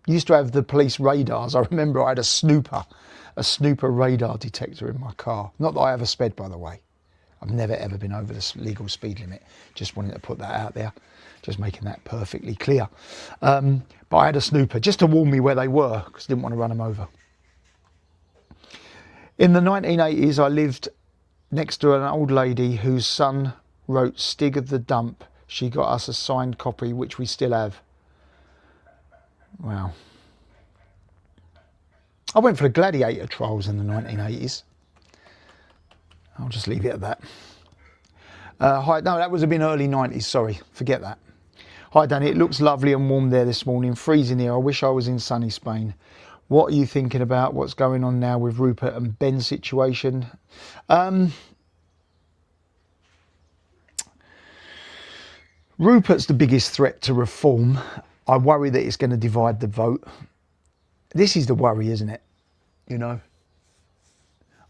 Used to have the police radars. I remember I had a snooper radar detector in my car. Not that I ever sped, by the way. I've never ever been over the legal speed limit. Just wanted to put that out there. Just making that perfectly clear. But I had a snooper just to warn me where they were, because I didn't want to run them over. In the 1980s, I lived next to an old lady whose son wrote Stig of the Dump. She got us a signed copy, which we still have. Wow. I went for the gladiator trials in the 1980s. I'll just leave it at that. Hi, no, that would have been early 90s, sorry, forget that. Hi Danny, it looks lovely and warm there this morning, freezing here. I wish I was in sunny Spain. What are you thinking about what's going on now with Rupert and Ben's situation? Rupert's the biggest threat to reform. I worry that it's going to divide the vote. This is the worry, isn't it? You know,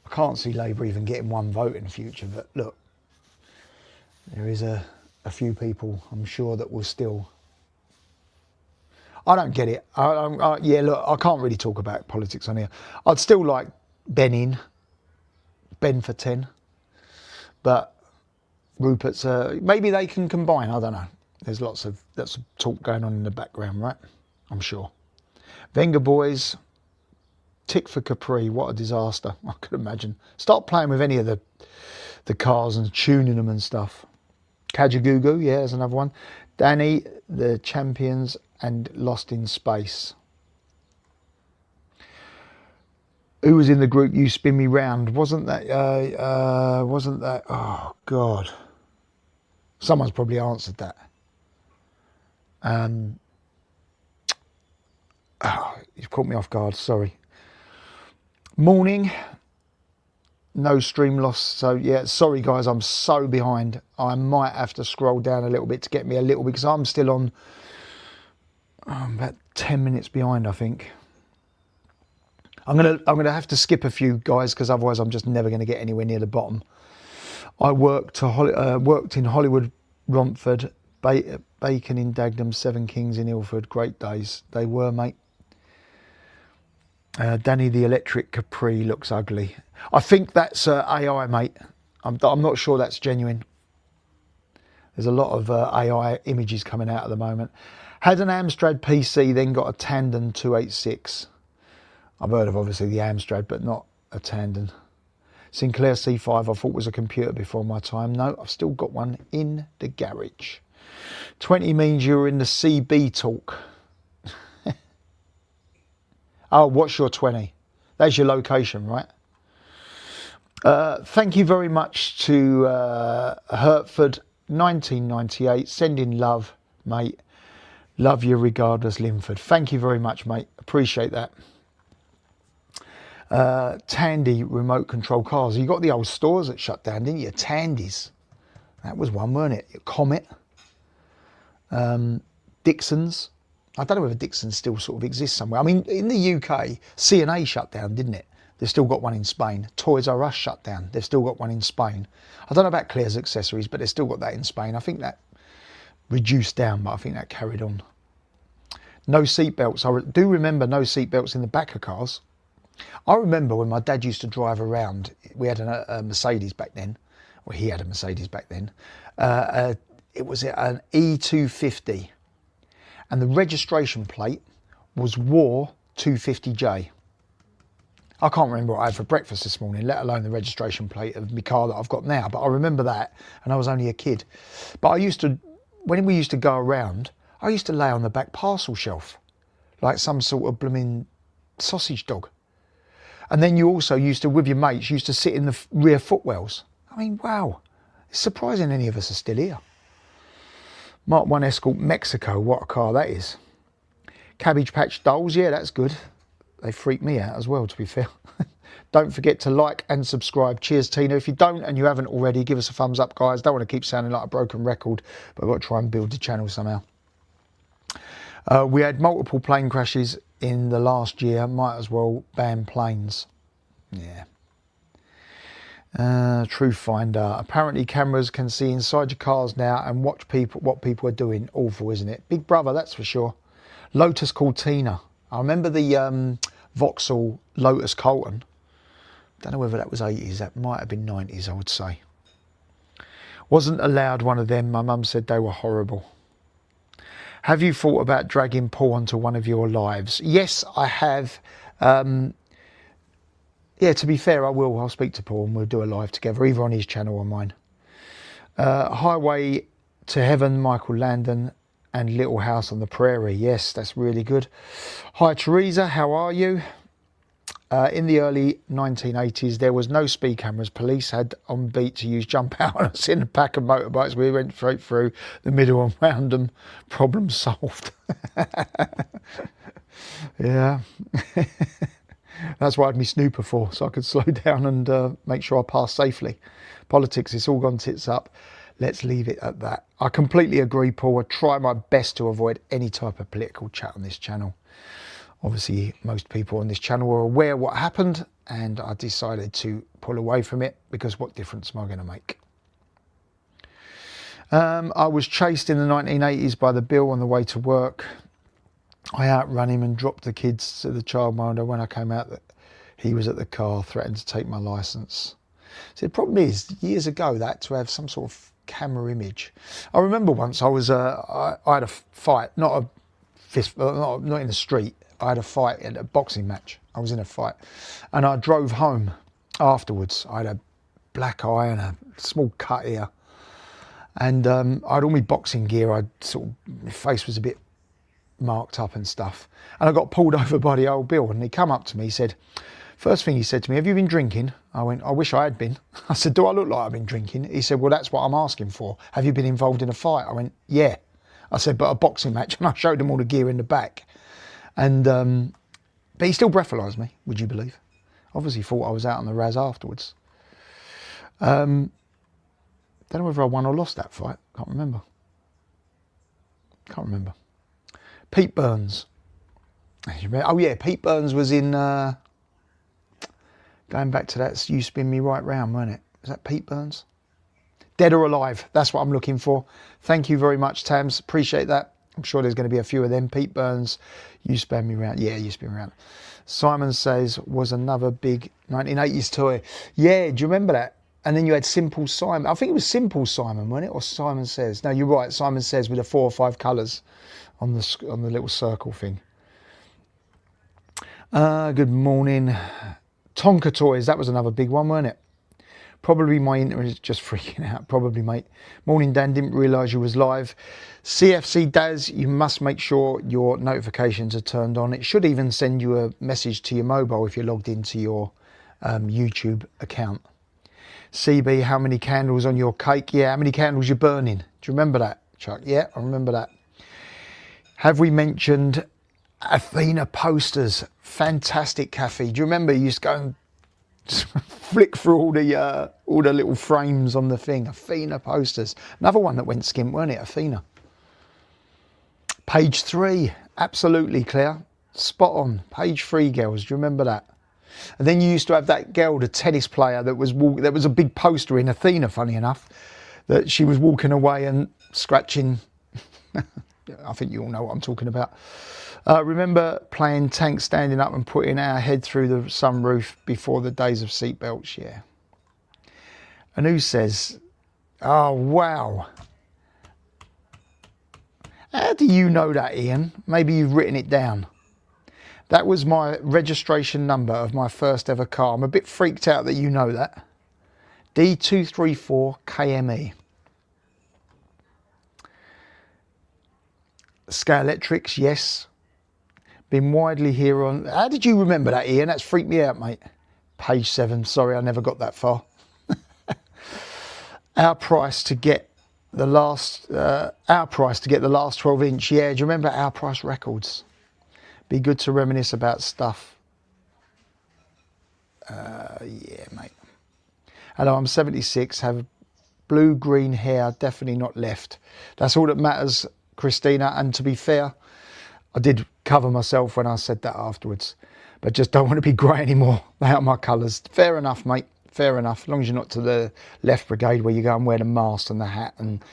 I can't see Labour even getting one vote in the future, but look, there is a few people, I'm sure, that will still... I don't get it. Yeah, look, I can't really talk about politics on here. I'd still like Ben in. Ben for 10. But Rupert's... maybe they can combine, I don't know. There's lots of talk going on in the background, right? I'm sure. Venga boys, tick for Capri. What a disaster. I could imagine. Start playing with any of the cars and tuning them and stuff. Kajagoogoo, yeah, there's another one. Danny, the champions and Lost in Space. Who was in the group You Spin Me Round? Wasn't that, oh God. Someone's probably answered that. Oh, you've caught me off guard, sorry. Morning. No stream loss, so yeah, sorry guys, I'm so behind. I might have to scroll down a little bit to get me a little bit, because I'm still on about 10 minutes behind, I think. I'm gonna have to skip a few guys, because otherwise I'm just never going to get anywhere near the bottom. I worked in Hollywood, Romford, Bacon in Dagenham, Seven Kings in Ilford. Great days they were, mate. Danny the Electric Capri looks ugly. I think that's AI, mate. I'm not sure that's genuine. There's a lot of AI images coming out at the moment. Had an Amstrad PC, then got a Tandem 286. I've heard of obviously the Amstrad, but not a Tandem. Sinclair C5 I thought was a computer before my time. No, I've still got one in the garage. 20 means you were in the CB talk. Oh, what's your 20? That's your location, right? Thank you very much to Hertford 1998. Sending love, mate. Love you regardless, Linford. Thank you very much, mate. Appreciate that. Tandy remote control cars. You got the old stores that shut down, didn't you? Tandy's. That was one, weren't it? Comet. Dixon's. I don't know whether Dixon's still sort of exists somewhere. I mean, in the UK, C&A shut down, didn't it? They've still got one in Spain. Toys R Us shut down. They've still got one in Spain. I don't know about Claire's Accessories, but they've still got that in Spain. I think that reduced down, but I think that carried on. No seatbelts. I do remember no seatbelts in the back of cars. I remember when my dad used to drive around, we had a Mercedes back then, or he had a Mercedes back then. It was an E250, and the registration plate was WAR 250J. I can't remember what I had for breakfast this morning, let alone the registration plate of my car that I've got now, but I remember that, and I was only a kid. But I used to, when we used to go around, I used to lay on the back parcel shelf, like some sort of blooming sausage dog. And then you also used to, with your mates, used to sit in the rear footwells. I mean, wow. It's surprising any of us are still here. Mark 1 Escort Mexico, what a car that is. Cabbage Patch Dolls, yeah, that's good. They freak me out as well, to be fair. Don't forget to like and subscribe. Cheers, Tina. If you don't and you haven't already, give us a thumbs up, guys. Don't want to keep sounding like a broken record, but I've got to try and build the channel somehow. We had multiple plane crashes in the last year. Might as well ban planes. Yeah. Truth Finder. Apparently cameras can see inside your cars now and watch what people are doing. Awful, isn't it? Big Brother, that's for sure. Lotus Cortina. I remember the Vauxhall Lotus Colton. Don't know whether that was 80s. That might have been 90s, I would say. Wasn't allowed one of them. My mum said they were horrible. Have you thought about dragging Paul onto one of your lives? Yes, I have. Yeah, to be fair, I will. I'll speak to Paul and we'll do a live together, either on his channel or mine. Highway to Heaven, Michael Landon, and Little House on the Prairie. Yes, that's really good. Hi, Teresa. How are you? In the early 1980s, there was no speed cameras. Police had on beat to use jump out on us in a pack of motorbikes. We went straight through the middle and round them. Problem solved. Yeah. That's what I had my snooper for, so I could slow down and make sure I passed safely. Politics, it's all gone tits up. Let's leave it at that. I completely agree, Paul. I try my best to avoid any type of political chat on this channel. Obviously, most people on this channel are aware what happened, and I decided to pull away from it because what difference am I going to make? I was chased in the 1980s by the Bill on the way to work. I outran him and dropped the kids to the childminder. When I came out, he was at the car, threatened to take my licence. So the problem is, years ago, that to have some sort of camera image. I remember once I was, I had a fight, not a fist, not in the street. I had a fight at a boxing match. I was in a fight, and I drove home afterwards. I had a black eye and a small cut here, and I had all my boxing gear. My face was a bit marked up and stuff, and I got pulled over by the old Bill, and he come up to me. He said, first thing he said to me, have you been drinking? I went, I wish I had been. I said, do I look like I've been drinking? He said, well, that's what I'm asking for. Have you been involved in a fight? I went, yeah. I said, but a boxing match. And I showed him all the gear in the back. And but he still breathalyzed me, would you believe? Obviously thought I was out on the Raz afterwards. Don't know whether I won or lost that fight. Can't remember. Pete Burns. Oh yeah, Pete Burns was in, going back to that You Spin Me Right Round, weren't it? Was that Pete Burns? Dead or Alive, that's what I'm looking for. Thank you very much, Tams. Appreciate that. I'm sure there's going to be a few of them. Pete Burns, you spin me round. Yeah, you spin me round. Simon Says was another big 1980s toy. Yeah, do you remember that? And then you had Simple Simon. I think it was Simple Simon, wasn't it? Or Simon Says. No, you're right. Simon Says with the 4 or 5 colours on the little circle thing. Good morning. Tonka Toys. That was another big one, wasn't it? Probably my internet is just freaking out. Probably, mate. Morning, Dan. Didn't realise you was live. CFC Daz, you must make sure your notifications are turned on. It should even send you a message to your mobile if you're logged into your YouTube account. CB, how many candles on your cake? Yeah, how many candles you're burning? Do you remember that, Chuck? Yeah, I remember that. Have we mentioned Athena posters? Fantastic, Kathy. Do you remember you used to go and flick through all the little frames on the thing? Athena posters. Another one that went skimp, weren't it? Athena. Page 3. Absolutely, Claire. Spot on. Page 3, girls. Do you remember that? And then you used to have that girl, the tennis player, that was a big poster in Athena, funny enough, that she was walking away and scratching. I think you all know what I'm talking about. Remember playing tank, standing up and putting our head through the sunroof before the days of seatbelts? Yeah. And who says, oh, wow. How do you know that, Ian? Maybe you've written it down. That was my registration number of my first ever car. I'm a bit freaked out that you know that. D234KME. Scalextrics, yes. Been widely here on... How did you remember that, Ian? That's freaked me out, mate. Page 7. Sorry, I never got that far. Our price to get the last 12-inch. Yeah, do you remember Our Price Records? Be good to reminisce about stuff. Yeah, mate. Hello, I'm 76. Have blue-green hair. Definitely not left. That's all that matters, Christina. And to be fair, I did cover myself when I said that afterwards. But just don't want to be grey anymore. They are my colours. Fair enough, mate. Fair enough. As long as you're not to the left brigade where you go and wear the mask and the hat and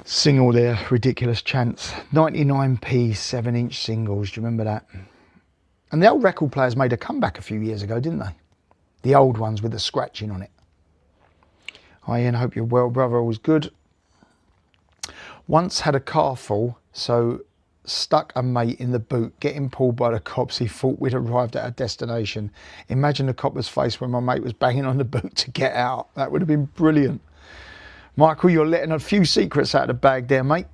sing all their ridiculous chants. 99p 7-inch singles. Do you remember that? And the old record players made a comeback a few years ago, didn't they? The old ones with the scratching on it. Hi Ian, hope you're well, brother. Always good. Once had a car fall, so stuck a mate in the boot, getting pulled by the cops. He thought we'd arrived at our destination. Imagine the copper's face when my mate was banging on the boot to get out. That would have been brilliant. Michael, you're letting a few secrets out of the bag there, mate.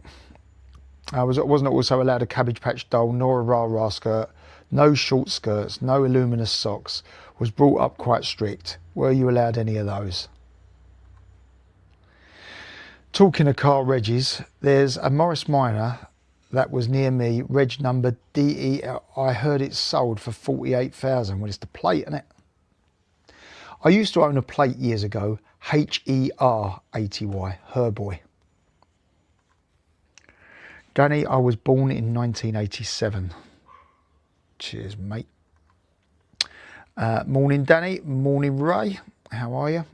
I wasn't also allowed a Cabbage Patch doll, nor a rah-rah skirt, no short skirts, no luminous socks. Was brought up quite strict. Were you allowed any of those? Talking of car regs, there's a Morris Minor that was near me, reg number DE. I heard it sold for 48,000. Well, it's the plate, isn't it? I used to own a plate years ago, HER80Y, her boy. Danny, I was born in 1987. Cheers, mate. Morning, Danny. Morning, Ray. How are you?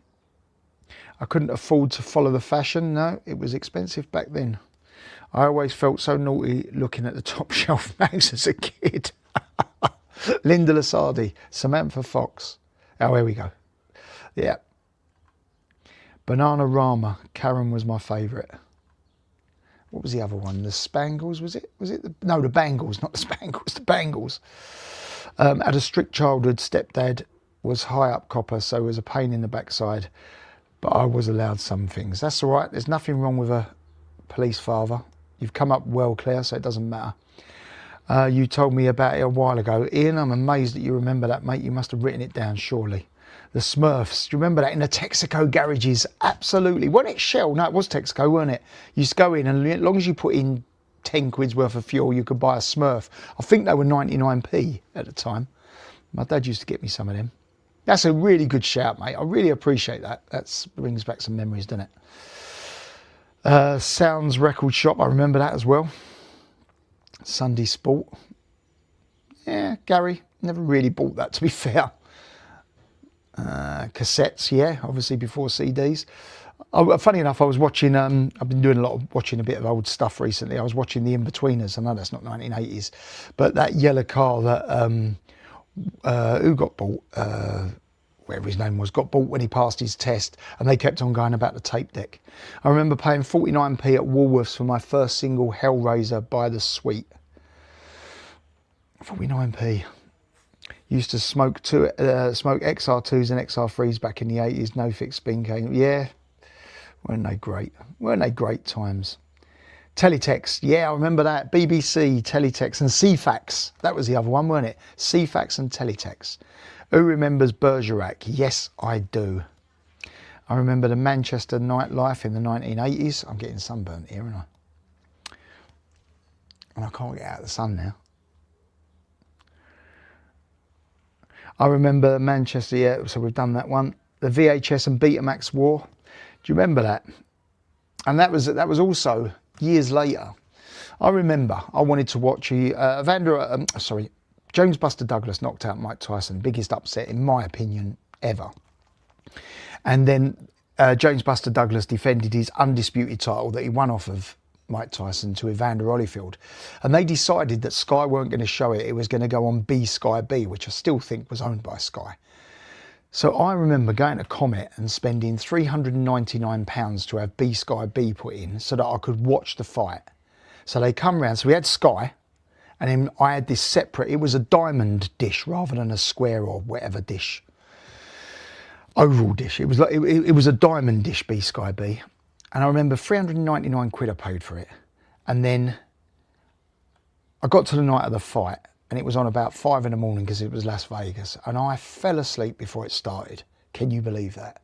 I couldn't afford to follow the fashion. No, it was expensive back then. I always felt so naughty looking at the top shelf mags as a kid. Linda Lasardi, Samantha Fox. Oh, here we go. Yeah. Banana Rama. Karen was my favourite. What was the other one? The Spangles, was it? No, the Bangles, not the Spangles, the Bangles. Had a strict childhood. Stepdad was high up copper, so it was a pain in the backside. But I was allowed some things. That's all right. There's nothing wrong with a police father. You've come up well, Claire, so it doesn't matter. You told me about it a while ago. Ian, I'm amazed that you remember that, mate. You must have written it down, surely. The Smurfs. Do you remember that in the Texaco garages? Absolutely. Wasn't it Shell? No, it was Texaco, weren't it? You used to go in, and as long as you put in 10 quid's worth of fuel, you could buy a Smurf. I think they were 99p at the time. My dad used to get me some of them. That's a really good shout, mate. I really appreciate that. That brings back some memories, doesn't it? Sounds Record Shop. I remember that as well. Sunday Sport. Yeah, Gary. Never really bought that, to be fair. Cassettes, yeah, obviously before CDs. Oh, funny enough, I was watching. I've been doing a lot of watching a bit of old stuff recently. I was watching The In-Betweeners. I know that's not 1980s, but that yellow car that who got bought, whatever his name was, got bought when he passed his test, and they kept on going about the tape deck. I remember paying 49p at Woolworths for my first single Hellraiser by the Sweet. 49p. Used to smoke XR2s and XR3s back in the 80s. No fixed spin came. Yeah, weren't they great? Weren't they great times? Teletext, yeah, I remember that. BBC, Teletext, and CFAX. That was the other one, weren't it? CFAX and Teletext. Who remembers Bergerac? Yes, I do. I remember the Manchester nightlife in the 1980s. I'm getting sunburnt here, aren't I? And I can't get out of the sun now. I remember Manchester, yeah, so we've done that one. The VHS and Betamax war. Do you remember that? And that was also years later. I remember I wanted to watch James Buster Douglas knocked out Mike Tyson, biggest upset in my opinion ever. And then James Buster Douglas defended his undisputed title that he won off of Mike Tyson to Evander Holyfield. And they decided that Sky weren't going to show it. It was going to go on B Sky B, which I still think was owned by Sky. So I remember going to Comet and spending £399 to have B Sky B put in so that I could watch the fight. So they come round, so we had Sky, and then I had this separate, it was a diamond dish rather than a square or whatever dish. Oval dish. It was like it was a diamond dish, B Sky B. And I remember 399 quid I paid for it. And then I got to the night of the fight, and it was on about 5 in the morning because it was Las Vegas, and I fell asleep before it started. Can you believe that?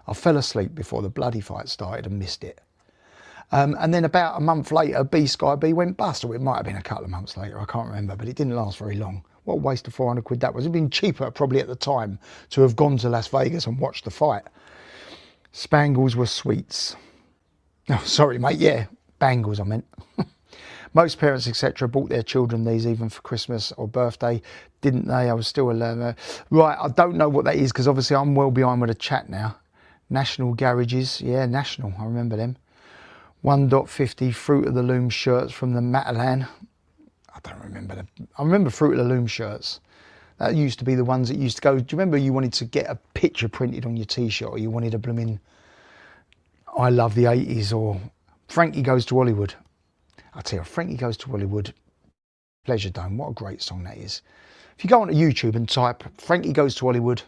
I fell asleep before the bloody fight started and missed it. And then about a month later, B Sky B went bust, or it might have been a couple of months later, I can't remember, but it didn't last very long. What a waste of 400 quid that was. It'd been cheaper probably at the time to have gone to Las Vegas and watched the fight. Spangles were sweets. Oh, sorry mate, yeah, bangles I meant. Most parents, etc., bought their children these even for Christmas or birthday, didn't they? I was still a learner. Right, I don't know what that is because obviously I'm well behind with the chat now. National Garages, yeah, National, I remember them. 1.50 Fruit of the Loom shirts from the Matalan. I don't remember them. I remember Fruit of the Loom shirts. That used to be the ones that used to go. Do you remember you wanted to get a picture printed on your t-shirt, or you wanted a blooming I love the 80s, or Frankie Goes to Hollywood? I tell you, Frankie Goes to Hollywood, Pleasure Dome, what a great song that is. If you go onto YouTube and type Frankie Goes to Hollywood,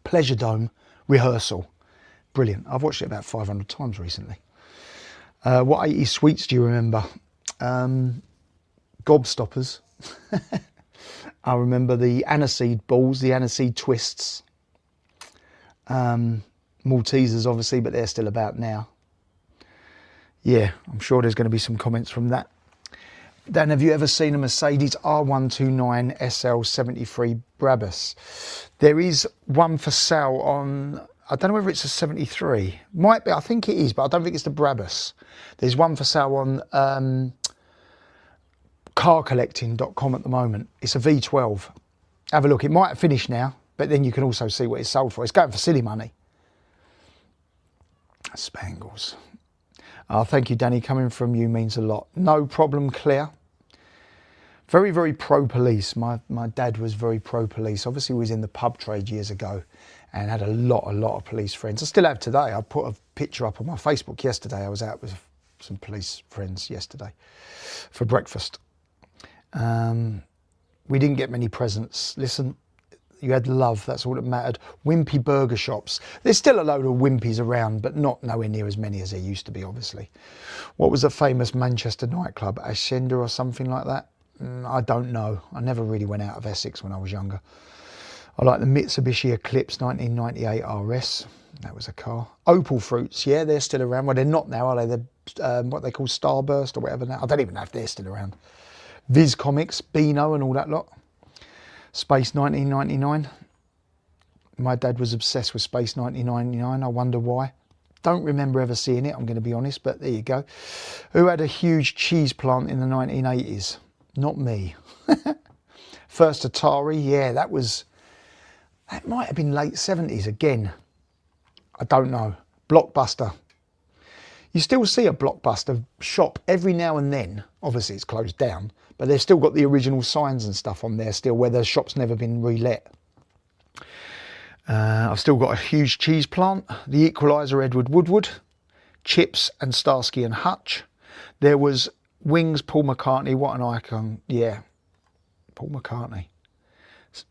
Pleasure Dome, rehearsal, brilliant. I've watched it about 500 times recently. What 80s sweets do you remember? Gobstoppers. I remember the aniseed balls, the aniseed twists. Maltesers obviously, but they're still about now. Yeah, I'm sure there's going to be some comments from that. Dan, have you ever seen a Mercedes R129 SL73 Brabus? There is one for sale on, I don't know whether it's a 73. Might be, I think it is, but I don't think it's the Brabus. There's one for sale on carcollecting.com at the moment. It's a V12. Have a look. It might have finished now, but then you can also see what it's sold for. It's going for silly money. Spangles. Oh, thank you, Danny. Coming from you means a lot. No problem, Claire. Very, very pro-police. My dad was very pro-police. Obviously, he was in the pub trade years ago and had a lot of police friends. I still have today. I put a picture up on my Facebook yesterday. I was out with some police friends yesterday for breakfast. We didn't get many presents. Listen, you had love, that's all that mattered. Wimpy burger shops. There's still a load of Wimpies around, but not nowhere near as many as there used to be, obviously. What was a famous Manchester nightclub? Ascender or something like that? I don't know. I never really went out of Essex when I was younger. I like the Mitsubishi Eclipse 1998 RS. That was a car. Opal Fruits, yeah, they're still around. Well, they're not now, are they? They're what they call Starburst or whatever now. I don't even know if they're still around. Viz Comics, Beano and all that lot. Space 1999. My dad was obsessed with Space 1999. I wonder why. Don't remember ever seeing it, I'm going to be honest, but there you go. Who had a huge cheese plant in the 1980s? Not me. First Atari, yeah, that might have been late 70s again. I don't know. Blockbuster. You still see a Blockbuster shop every now and then. Obviously it's closed down, but they've still got the original signs and stuff on there still, where the shop's never been relet. I've still got a huge cheese plant, the Equaliser Edward Woodward, Chips and Starsky and Hutch. There was Wings, Paul McCartney, what an icon. Yeah, Paul McCartney.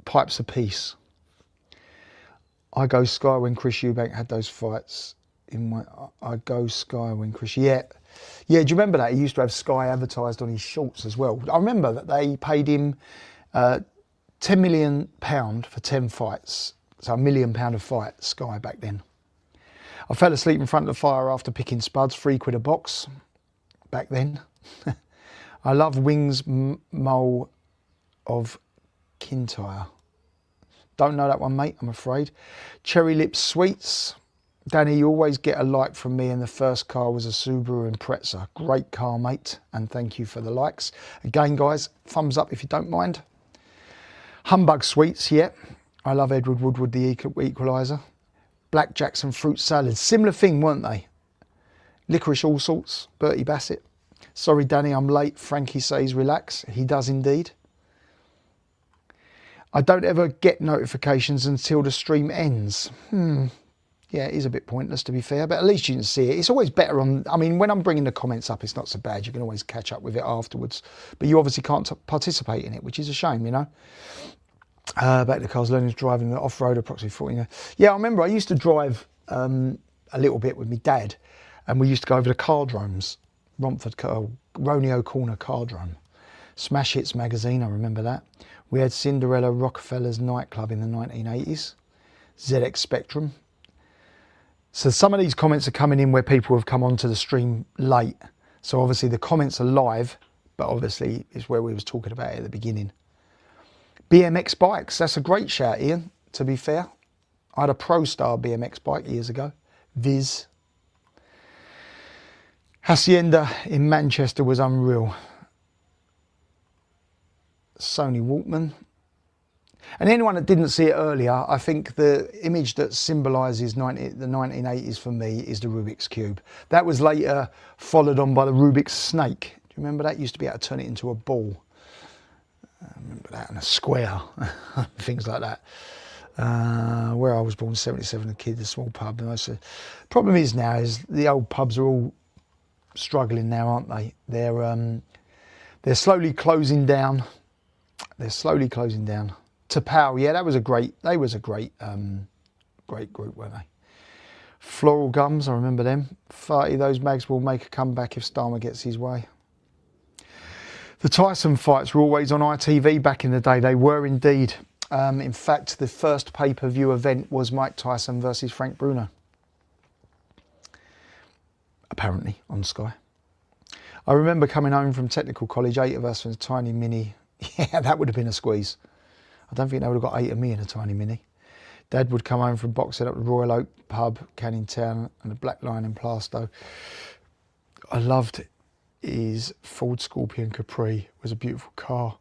Pipes of Peace. I Go Sky when Chris Eubank had those fights. In my I Go Sky when Chris, yeah, do you remember that? He used to have Sky advertised on his shorts as well. I remember that they paid him £10 million for 10 fights, so £1 million a fight, Sky back then. I fell asleep in front of the fire after picking spuds, £3 a box back then. I love Wings Mole of Kintyre. Don't know that one, mate, I'm afraid. Cherry Lips Sweets. Danny, you always get a like from me, and the first car was a Subaru Impreza. Great car, mate, and thank you for the likes. Again, guys, thumbs up if you don't mind. Humbug Sweets, yeah. I love Edward Woodward, the Equaliser. Black Jackson Fruit Salad. Similar thing, weren't they? Licorice All Sorts, Bertie Bassett. Sorry, Danny, I'm late. Frankie says relax. He does indeed. I don't ever get notifications until the stream ends. Yeah, it is a bit pointless, to be fair, but at least you can see it. It's always better on, I mean, when I'm bringing the comments up, it's not so bad. You can always catch up with it afterwards. But you obviously can't participate in it, which is a shame, you know. Back to the cars, learning to drive in the off-road approximately 14. Yeah, I remember I used to drive a little bit with my dad, and we used to go over to Cardromes, Romford, Roneo Corner Cardrome. Smash Hits magazine, I remember that. We had Cinderella Rockefeller's nightclub in the 1980s. ZX Spectrum. So some of these comments are coming in where people have come onto the stream late. So obviously the comments are live, but obviously it's where we was talking about it at the beginning. BMX bikes, that's a great shout, Ian, to be fair. I had a Pro Star BMX bike years ago, Viz. Hacienda in Manchester was unreal. Sony Walkman. And anyone that didn't see it earlier, I think the image that symbolises the 1980s for me is the Rubik's Cube. That was later followed on by the Rubik's Snake. Do you remember that? Used to be able to turn it into a ball. I remember that, and a square, things like that. Where I was born, 77, a kid, a small pub. And I said, problem is now is the old pubs are all struggling now, aren't they? They're slowly closing down. They're slowly closing down. Tapao, yeah, they was a great group, weren't they? Floral Gums, I remember them. 30, those mags will make a comeback if Starmer gets his way. The Tyson fights were always on ITV back in the day. They were indeed. In fact, the first pay-per-view event was Mike Tyson versus Frank Bruno. Apparently, on Sky. I remember coming home from technical college, 8 of us in a tiny Mini. Yeah, that would have been a squeeze. I don't think they would have got 8 of me in a tiny Mini. Dad would come home from boxing up the Royal Oak pub, Canning Town, and the Black Lion in Plaistow. I loved his Ford Scorpion Capri. It was a beautiful car.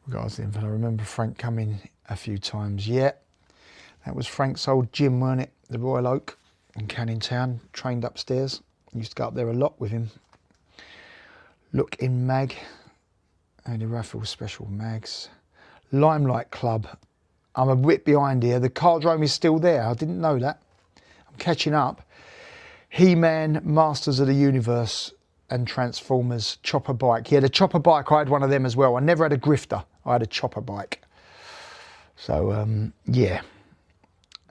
Regards to him, and I remember Frank coming a few times. Yeah, that was Frank's old gym, weren't it? The Royal Oak in Canning Town. Trained upstairs. Used to go up there a lot with him. Look in Mag. Only Raffle Special Mags. Limelight Club. I'm a bit behind here. The Cardrome is still there. I didn't know that. I'm catching up. He-Man, Masters of the Universe and Transformers, Chopper Bike. Yeah, the Chopper Bike, I had one of them as well. I never had a grifter. I had a Chopper Bike. So, yeah.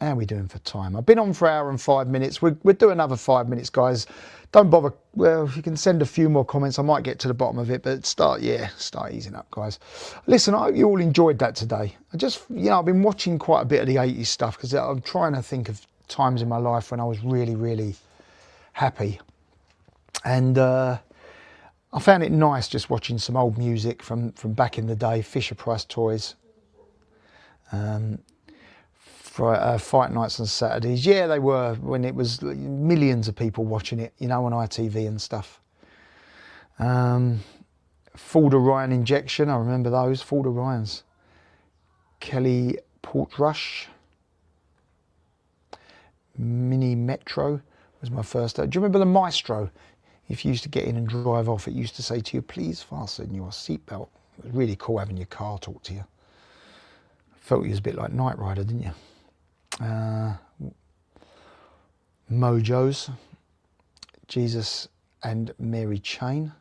How are we doing for time? I've been on for an hour and 5 minutes. We'll do another 5 minutes, guys. Don't bother. Well, if you can send a few more comments, I might get to the bottom of it. But start easing up, guys. Listen, I hope you all enjoyed that today. I've been watching quite a bit of the 80s stuff because I'm trying to think of times in my life when I was really, really happy. And I found it nice just watching some old music from back in the day. Fisher-Price toys. Fight nights on Saturdays. Yeah, they were, when it was millions of people watching it, on ITV and stuff. Ford Orion Injection, I remember those, Ford Orions. Kelly Portrush. Mini Metro. was my first. Do you remember the Maestro? If you used to get in and drive off, it used to say to you, please fasten your seatbelt. It was really cool having your car talk to you. Felt you was a bit like Knight Rider, didn't you? Mojos, Jesus and Mary Chain.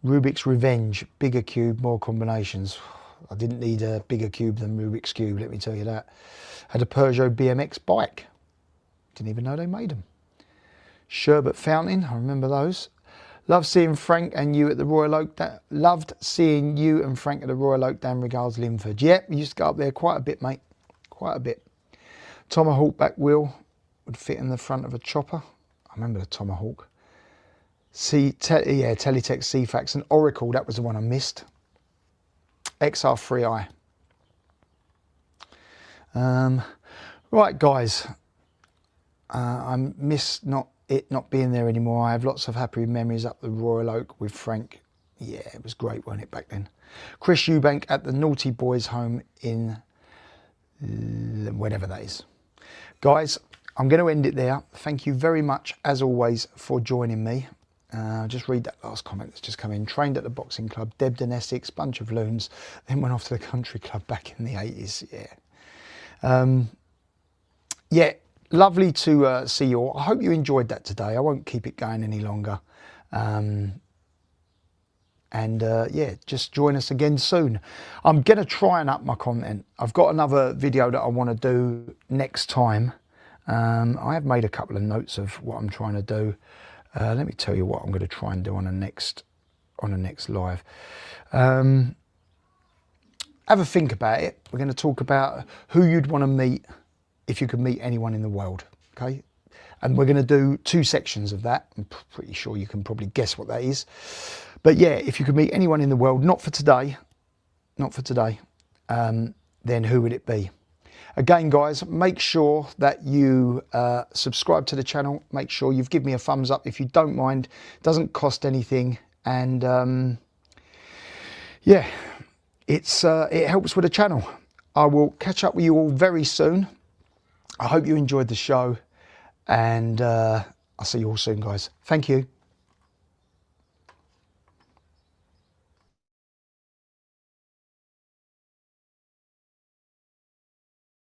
Rubik's Revenge, bigger cube, more combinations. I didn't need a bigger cube than Rubik's Cube, let me tell you that. Had a Peugeot BMX bike. Didn't even know they made them. Sherbet Fountain, I remember those. Loved seeing Frank and you at the Royal Oak. Loved seeing you and Frank at the Royal Oak Dam. Regards, Linford. Yep, we used to go up there quite a bit, mate. Quite a bit. Tomahawk back wheel would fit in the front of a chopper. I remember the Tomahawk. Teletext CFAX and Oracle. That was the one I missed. XR3i. Right, guys. I miss not being there anymore. I have lots of happy memories up the Royal Oak with Frank. Yeah, it was great, wasn't it, back then? Chris Eubank at the Naughty Boys home in whenever that is. Guys, I'm going to end it there. Thank you very much, as always, for joining me. Just read that last comment that's just come in. Trained at the boxing club, Debden, Essex, bunch of loons, then went off to the country club back in the 80s. Yeah. Yeah. Lovely to see you all. I hope you enjoyed that today. I won't keep it going any longer. Yeah, just join us again soon. I'm going to try and up my content. I've got another video that I want to do next time. I have made a couple of notes of what I'm trying to do. Let me tell you what I'm going to try and do on the next live. Have a think about it. We're going to talk about who you'd want to meet if you could meet anyone in the world, okay? And we're going to do 2 sections of that. I'm pretty sure you can probably guess what that is. But yeah, if you could meet anyone in the world, not for today, then who would it be? Again, guys, make sure that you subscribe to the channel. Make sure you've given me a thumbs up if you don't mind. It doesn't cost anything. And yeah, it helps with the channel. I will catch up with you all very soon. I hope you enjoyed the show, and I'll see you all soon, guys. Thank you.